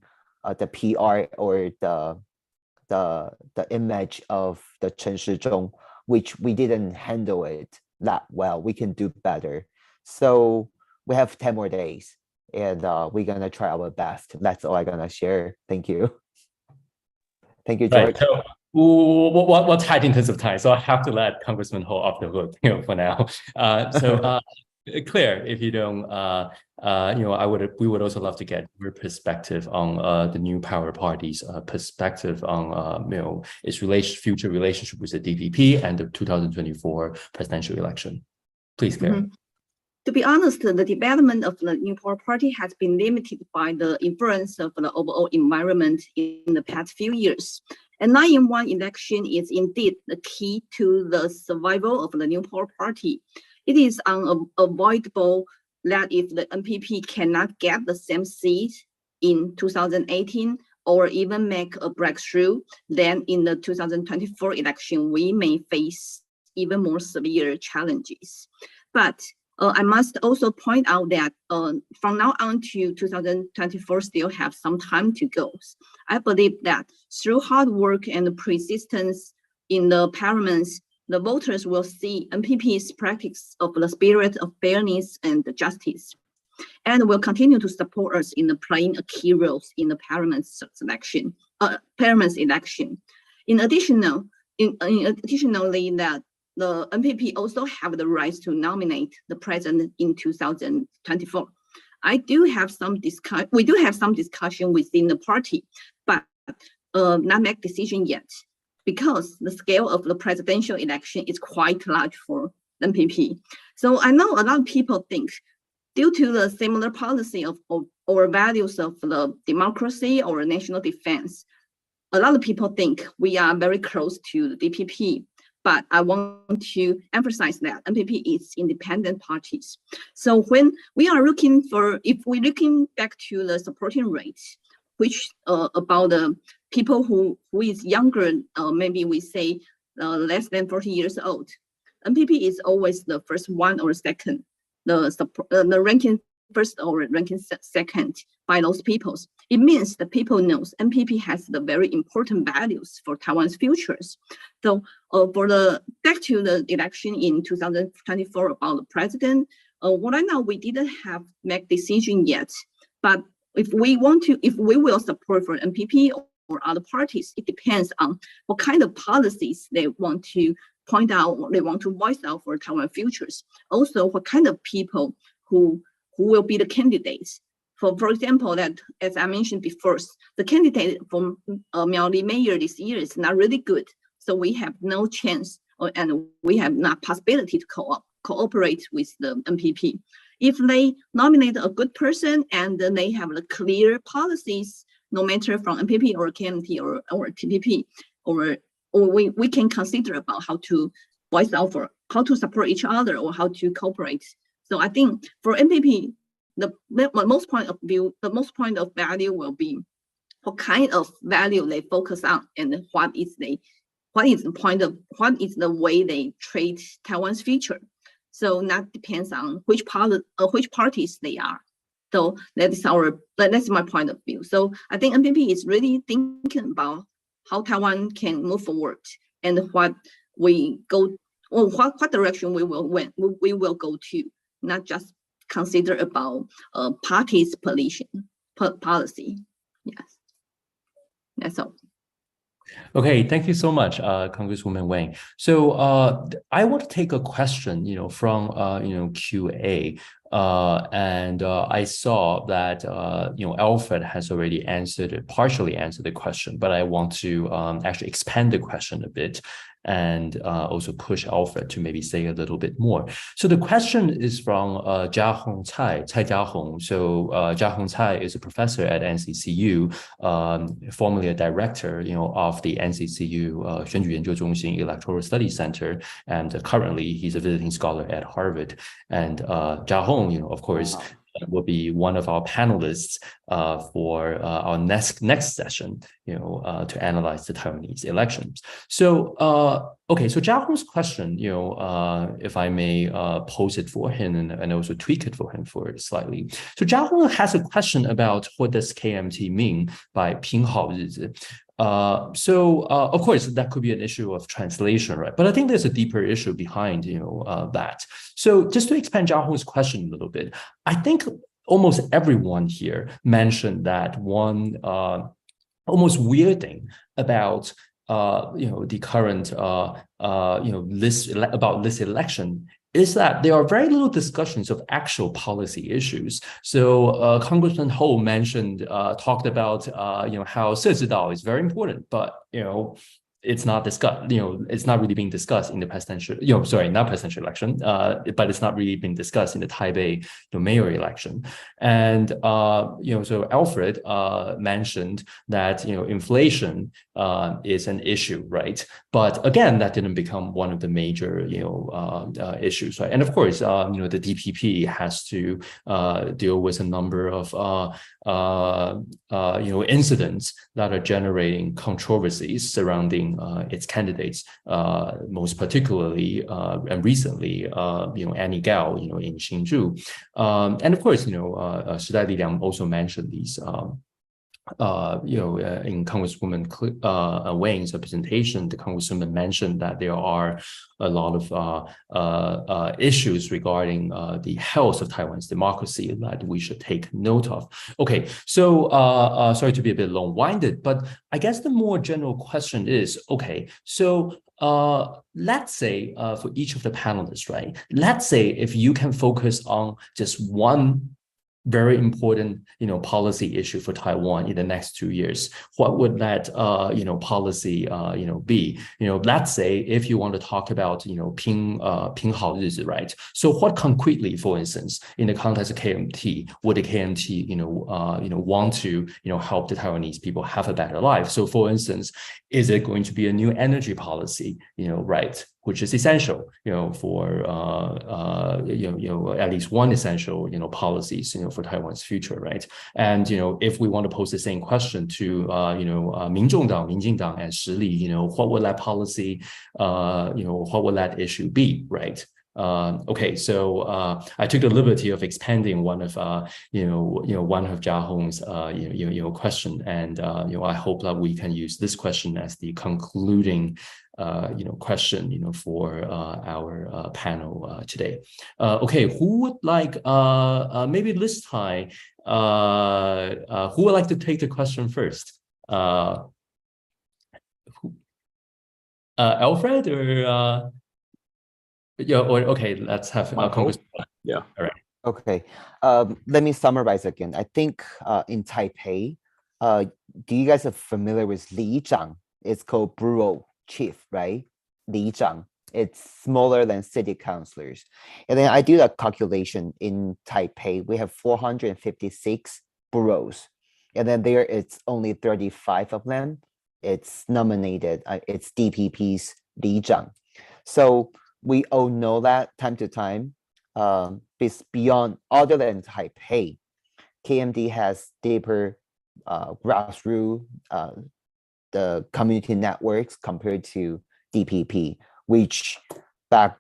the PR or the image of the Chen Shizhong, which we didn't handle it that well. We can do better. So we have 10 more days, and we're gonna try our best. That's all I'm gonna share. Thank you. Thank you, George. Right. So we're tight in terms of time, so I have to let Congressman Ho off the hook, for now. Claire, if you don't, we would also love to get your perspective on the new power party's perspective on its future relationship with the DPP and the 2024 presidential election. Please, Claire. Mm-hmm. To be honest, the development of the new power party has been limited by the influence of the overall environment in the past few years. A 9-in-1 election is indeed the key to the survival of the new power party. It is unavoidable that if the NPP cannot get the same seat in 2018 or even make a breakthrough, then in the 2024 election, we may face even more severe challenges. But I must also point out that from now on to 2024 still have some time to go. I believe that through hard work and persistence in the parliaments, the voters will see NPP's practice of the spirit of fairness and justice, and will continue to support us in playing a key role in the parliament's election. Additionally, that the NPP also have the right to nominate the president in 2024. We do have some discussion within the party, but not make decision yet, because the scale of the presidential election is quite large for NPP. So I know a lot of people think, due to the similar policy of or values of the democracy or national defense, a lot of people think we are very close to the DPP. But I want to emphasize that NPP is independent parties. So when we are if we're looking back to the supporting rates, which about the people who is younger, maybe we say less than 40 years old, NPP is always the first one or second, the ranking first or ranking second by those people. It means the people knows NPP has the very important values for Taiwan's futures. So back to the election in 2024 about the president, right now we didn't have make decision yet, but if we will support for NPP or other parties, it depends on what kind of policies they want to point out, or they want to voice out for Taiwan futures. Also, what kind of people who will be the candidates. For example, that as I mentioned before, the candidate from Miaoli mayor this year is not really good, so we have no chance, and we have not possibility to cooperate with the NPP. If they nominate a good person and then they have the clear policies, no matter from NPP or KMT or TPP, or we can consider about how to voice out for how to support each other or how to cooperate. So I think for NPP, the most point of value will be what kind of value they focus on and what is the way they treat Taiwan's future. So that depends on which parties they are. So that's my point of view. So I think NPP is really thinking about how Taiwan can move forward and what direction we will go to, not just consider about party's policy. Yes, that's all. Okay, thank you so much, Congresswoman Wang. So I want to take a question, from QA, and I saw that Alfred has already partially answered the question, but I want to actually expand the question a bit and also push Alfred to maybe say a little bit more. So the question is from Jiahong Cai Jiahong. So Jiahong Cai is a professor at NCCU, formerly a director, of the NCCU 选举研究中心Electoral Studies Center, and currently he's a visiting scholar at Harvard. And Jiahong, of course, will be one of our panelists for our next session, to analyze the Taiwanese elections. So, okay, so Jiahong's question, if I may pose it for him and also tweak it for him slightly. So Jiahong has a question about what does KMT mean by 拼好日子. So of course that could be an issue of translation, right? But I think there's a deeper issue behind, that. So just to expand Jiahong's question a little bit, I think almost everyone here mentioned that one almost weird thing about the current this election is that there are very little discussions of actual policy issues. So Congressman Ho talked about how 社知道 is very important, but it's not discussed, it's not really being discussed in the presidential, not presidential election, but it's not really being discussed in the Taipei mayor election. And, so Alfred mentioned that, inflation is an issue, right? But again, that didn't become one of the major, issues, right? And of course, the DPP has to deal with a number of, incidents that are generating controversies surrounding its candidates, most particularly and recently, Annie Gao, in Hsinchu. And of course,时代力量also mentioned these in Congresswoman Wang's presentation, the Congresswoman mentioned that there are a lot of issues regarding the health of Taiwan's democracy that we should take note of. Okay, so sorry to be a bit long-winded, but I guess the more general question is, okay, so let's say for each of the panelists, right? Let's say if you can focus on just one very important, policy issue for Taiwan in the next 2 years, what would that, policy, be? Let's say if you want to talk about, 拼好日子, right? So what concretely, for instance, in the context of KMT, would the KMT, want to, help the Taiwanese people have a better life? So for instance, is it going to be a new energy policy, right? Which is essential, for at least one essential, policies, for Taiwan's future, right? And if we want to pose the same question to Minjingdang and Shili, what would that policy, what would that issue be, right? Okay, so I took the liberty of expanding one of one of Jia Hong's question, and I hope that we can use this question as the concluding question for our panel today. Okay, who would like maybe this time who would like to take the question first? Alfred or yeah, or okay, let's have Congress. Yeah. All right. Okay, let me summarize again. I think in Taipei, do you guys are familiar with Li Zhang? It's called bureau chief, right? Li Zhang. It's smaller than city councilors. And then I do that calculation in Taipei. We have 456 bureaus. And then there it's only 35 of them. It's nominated, it's DPP's Li Zhang. So we all know that time to time, beyond, other than Taipei, KMD has deeper grassroots, the community networks compared to DPP, which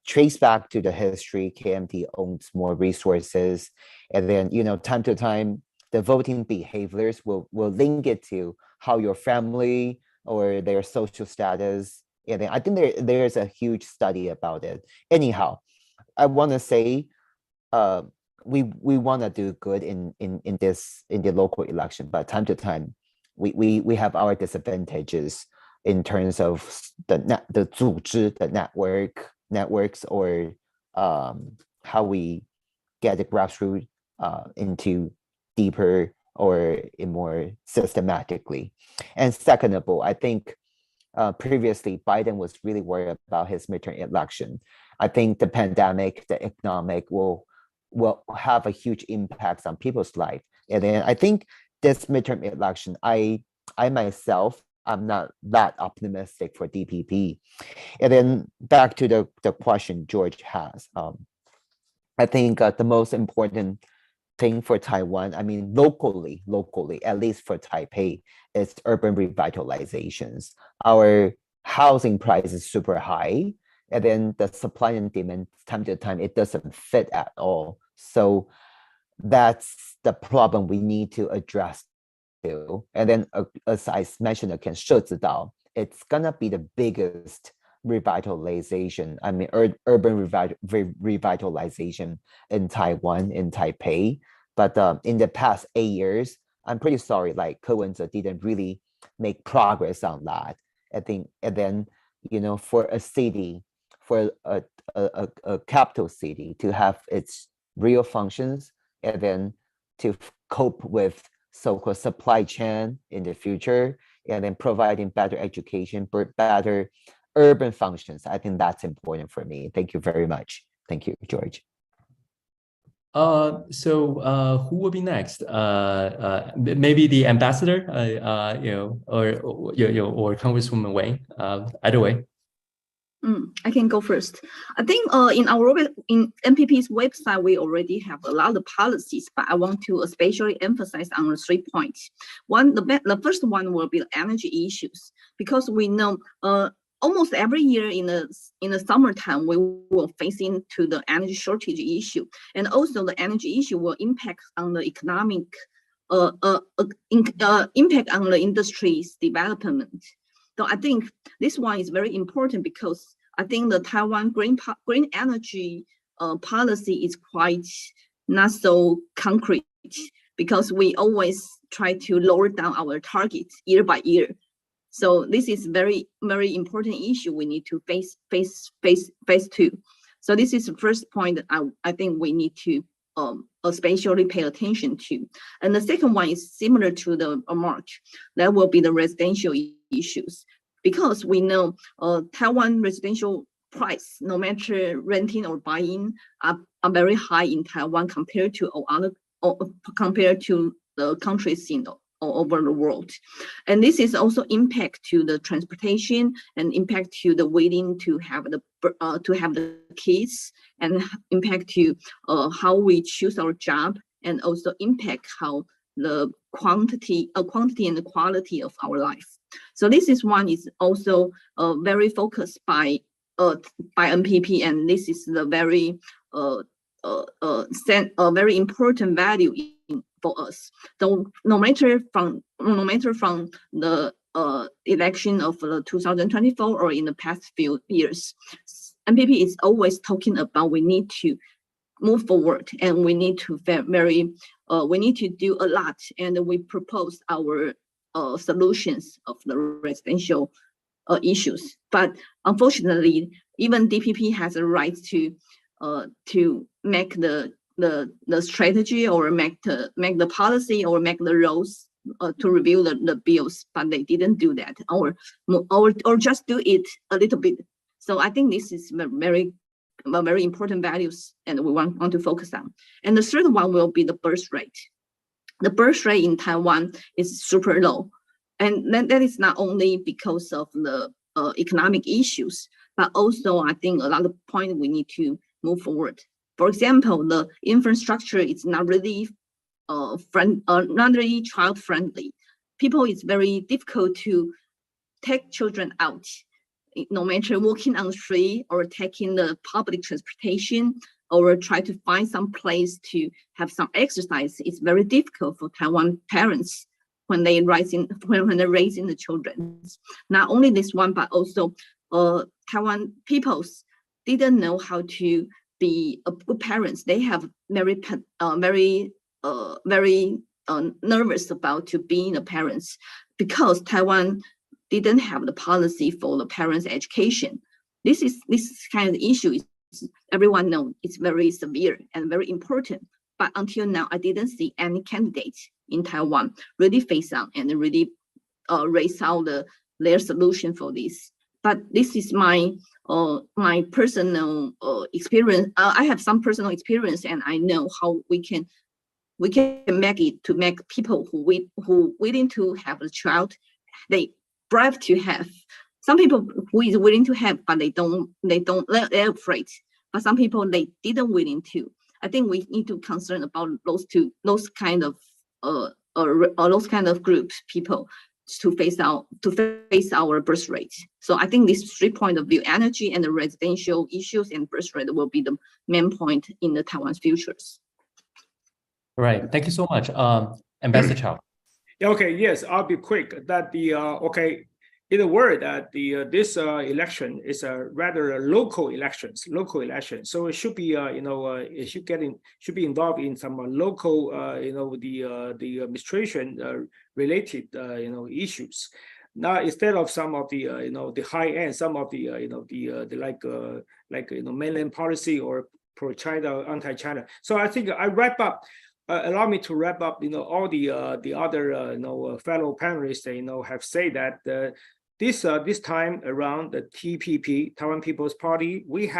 trace back to the history. KMD owns more resources, and then time to time the voting behaviors will link it to how your family or their social status. And then I think there's a huge study about it. Anyhow, I want to say we want to do good in the local election, but time to time we have our disadvantages in terms of the 组织, the networks, or how we get the grassroots into deeper or in more systematically. And second of all, I think previously Biden was really worried about his midterm election. I think the pandemic, the economic will have a huge impact on people's life. And then I think this midterm election, I myself, I'm not that optimistic for DPP. And then back to the question George has, I think the most important thing for Taiwan, I mean, locally, at least for Taipei, is urban revitalizations. Our housing price is super high, and then the supply and demand, time to time, it doesn't fit at all. So that's the problem we need to address too. And then as I mentioned again, 社子岛, it's gonna be the biggest revitalization, I mean urban revitalization in Taiwan, in Taipei. But in the past 8 years, I'm pretty sorry, like Ko Wen-je didn't really make progress on that. I think, and then for a city, for a capital city to have its real functions, and then to cope with so-called supply chain in the future, and then providing better education, better urban functions, I think that's important for me. Thank you very much. Thank you, George. So who will be next? Maybe the ambassador, or Congresswoman Wang. Either way. I can go first. I think in NPP's website, we already have a lot of policies, but I want to especially emphasize on the 3 points. One, the first one will be the energy issues, because we know almost every year in the summertime, we will face into the energy shortage issue. And also the energy issue will impact on the economic, impact on the industry's development. So I think this one is very important, because I think the Taiwan green energy policy is quite not so concrete, because we always try to lower down our targets year by year. So this is very, very important issue we need to face too. So this is the first point that I think we need to especially pay attention to. And the second one is similar to the March. That will be the residential issues, because we know Taiwan residential price, no matter renting or buying, are very high in Taiwan compared to the countries all over the world. And this is also impact to the transportation, and impact to the waiting to have the kids, and impact to how we choose our job, and also impact how the quantity and the quality of our life. So this is one is also very focused by by NPP, and this is the very very important value for us. So no matter from the election of 2024 or in the past few years, NPP is always talking about we need to move forward and we need to we need to do a lot, and we propose our solutions of the residential issues. But unfortunately, even DPP has a right to make the strategy or make the policy or make the rules to review the bills, but they didn't do that or just do it a little bit. So I think this is very important values, and we want to focus on. And the third one will be the birth rate. The birth rate in Taiwan is super low, and that is not only because of the economic issues, but also I think a lot of points we need to move forward. For example, the infrastructure is not really not really child friendly. People, it's very difficult to take children out, no matter walking on the street or taking the public transportation or try to find some place to have some exercise. It's very difficult for Taiwan parents when they're raising the children. Not only this one, but also Taiwan peoples didn't know how to be a good parents. They have very nervous about to being a parents because Taiwan didn't have the policy for the parents' education. This kind of issue is, everyone knows it's very severe and very important. But until now, I didn't see any candidates in Taiwan really face on and really raise out their solution for this. But this is my personal experience. I have some personal experience, and I know how we can make it to make people who willing to have a child, they brave to have. Some people who is willing to have, but they're afraid. But some people they didn't willing to. I think we need to concern about those kind of groups people to face our birth rate. So I think these 3 points of view, energy and the residential issues and birth rate, will be the main point in the Taiwan's futures. All right, thank you so much, Ambassador Chow. Okay, yes, I'll be quick. That in a word, that this election is a rather local election. So it should be it should be involved in some local the administration related issues. Now, instead of some of the the high end, some of the mainland policy or pro-China, anti-China. So I think I wrap up. Allow me to wrap up. All the other fellow panelists have said that this time around the TPP, Taiwan People's Party, we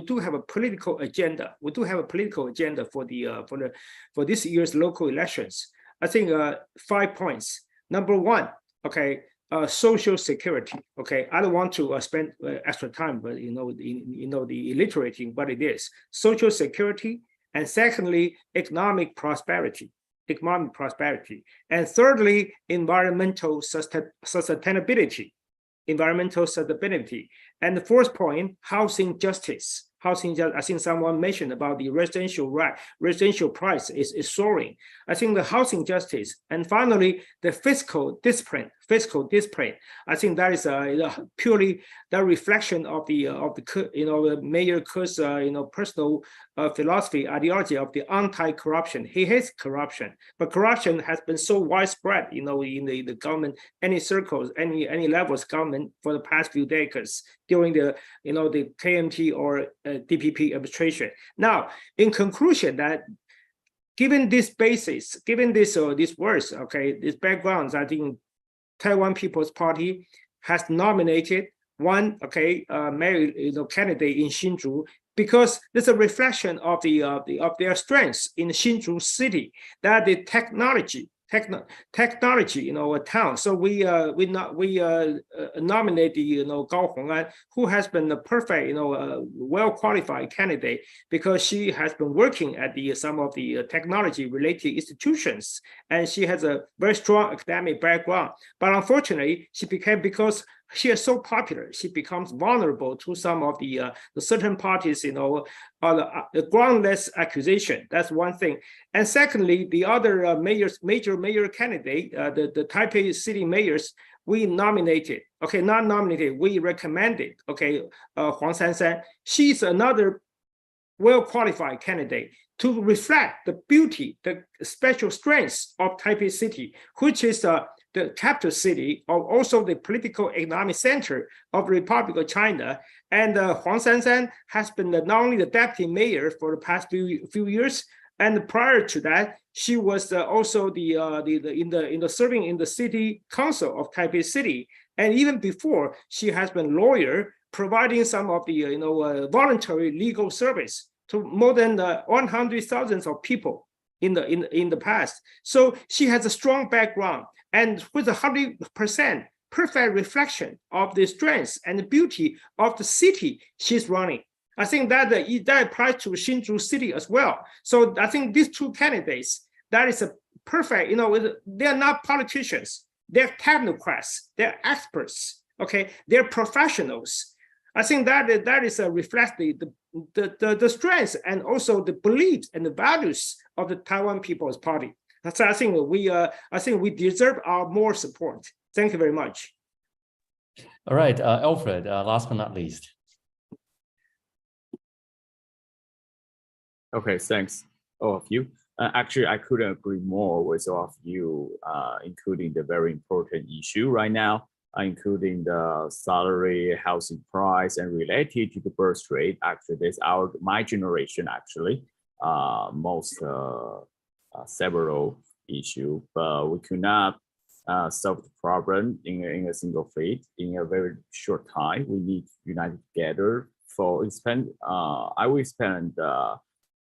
do have a political agenda. We do have a political agenda for this year's local elections. I think 5 points. Number one, okay. Social security. Okay, I don't want to spend extra time, but the illiterating, but it is social security, and secondly, economic prosperity. And thirdly, environmental sustainability. And the fourth point, housing justice. I think someone mentioned about the residential price is soaring. I think the housing justice, and finally the fiscal discipline. I think that is purely the reflection of the Mayor Ke's personal philosophy, ideology of the anti-corruption. He hates corruption, but corruption has been so widespread, in the government, any circles, any levels government for the past few decades during the the KMT or DPP administration. Now, in conclusion, that given this basis, given this these words, okay, these backgrounds, I think Taiwan People's Party has nominated one mayor candidate in Hsinchu, because there's a reflection of their strengths in Hsinchu city, that the technology a town. So we nominate the Gao Hong'an, who has been a perfect well qualified candidate, because she has been working at some of the technology related institutions, and she has a very strong academic background. But unfortunately, she became, because she is so popular, she becomes vulnerable to some of the certain parties, the groundless accusation. That's one thing. And secondly, the other major mayor candidate, the Taipei city mayors, we nominated, okay, not nominated, we recommended, okay, Huang Sansan. She's another well-qualified candidate to reflect the beauty, the special strengths of Taipei City, which is the capital city, or also the political economic center of the Republic of China. And Huang Sansan has been not only the deputy mayor for the past few years, and prior to that, she was also serving in the city council of Taipei City. And even before, she has been lawyer, providing some of the voluntary legal service to more than 100,000 of people in the past. So she has a strong background, and with 100% perfect reflection of the strengths and the beauty of the city she's running. I think that applies to Hsinchu City as well. So I think these two candidates, that is a perfect, they're not politicians, they're technocrats, they're experts, okay, they're professionals. I think that is reflects the strengths and also the beliefs and the values of the Taiwan People's Party. So I think we deserve our more support. Thank you very much. All right, Alfred, last but not least. Okay, thanks, all of you. Actually, I couldn't agree more with all of you, including the very important issue right now, including the salary, housing price, and related to the birth rate. Actually, that's my generation actually several issues, but we could not solve the problem in a single phase in a very short time. We need to unite together I will spend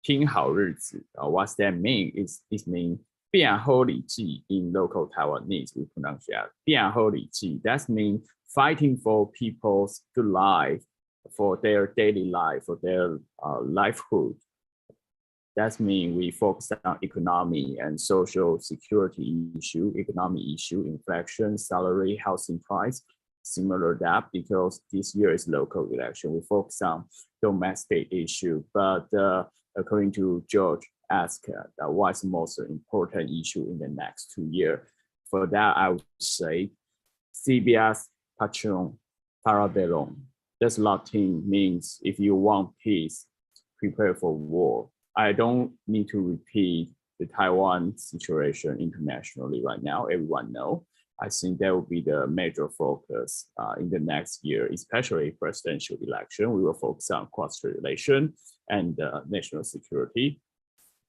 拼好日子. What's that mean? It means 变好日子 in local Taiwanese. We pronounce that 变好日子. That means fighting for people's good life, for their daily life, for their livelihood. That means we focus on economy and social security issue, economic issue, inflation, salary, housing price. Similar that because this year is local election, we focus on domestic issue. But according to George asked what's the most important issue in the next 2 years. For that, I would say CBS Patron Parabellum. That's Latin means if you want peace, prepare for war. I don't need to repeat the Taiwan situation internationally right now. Everyone knows. I think that will be the major focus in the next year, especially presidential election. We will focus on cross-strait relation and national security.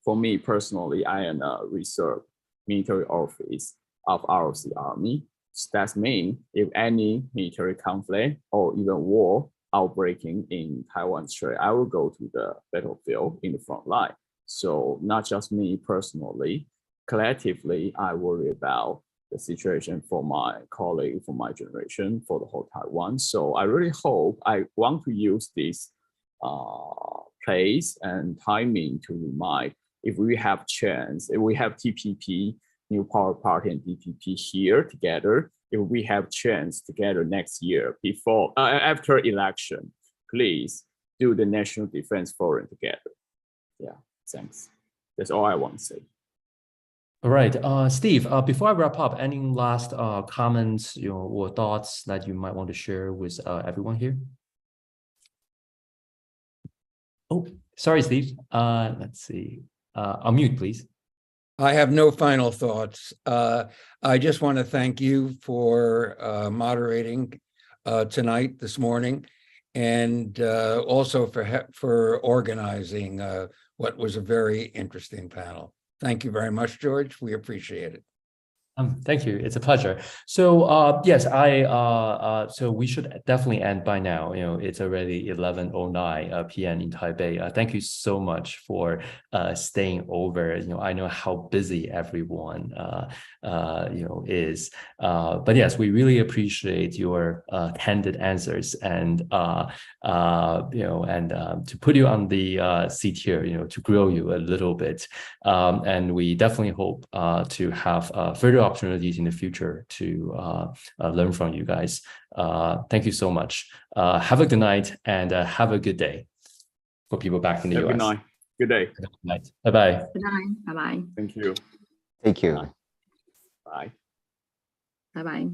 For me personally, I am a reserve military office of ROC Army. That means if any military conflict or even war outbreaking in Taiwan Strait, I will go to the battlefield in the front line. So not just me personally, collectively, I worry about the situation for my colleague, for my generation, for the whole Taiwan. So I really hope, I want to use this place and timing to remind if we have chance, if we have TPP, New Power Party and DPP here together, if we have chance together next year before, after election, please do the National Defense Forum together. Yeah, thanks. That's all I want to say. All right, Steve, before I wrap up, any last comments, or thoughts that you might want to share with everyone here? Oh, sorry, Steve. Let's see. Unmute, please. I have no final thoughts. I just want to thank you for moderating tonight, this morning, and also for organizing what was a very interesting panel. Thank you very much, George. We appreciate it. Thank you. It's a pleasure. So yes, so we should definitely end by now. It's already 11:09 p.m. in Taipei. Thank you so much for staying over. I know how busy everyone is. But yes, we really appreciate your candid answers and to put you on the seat here, to grill you a little bit. And we definitely hope to have further opportunities in the future to learn from you guys. Thank you so much. Have a good night and have a good day for people back in the US. Good night. Good day. Good night. Bye-bye. Good night. Bye-bye. Thank you. Thank you. Bye. Bye-bye.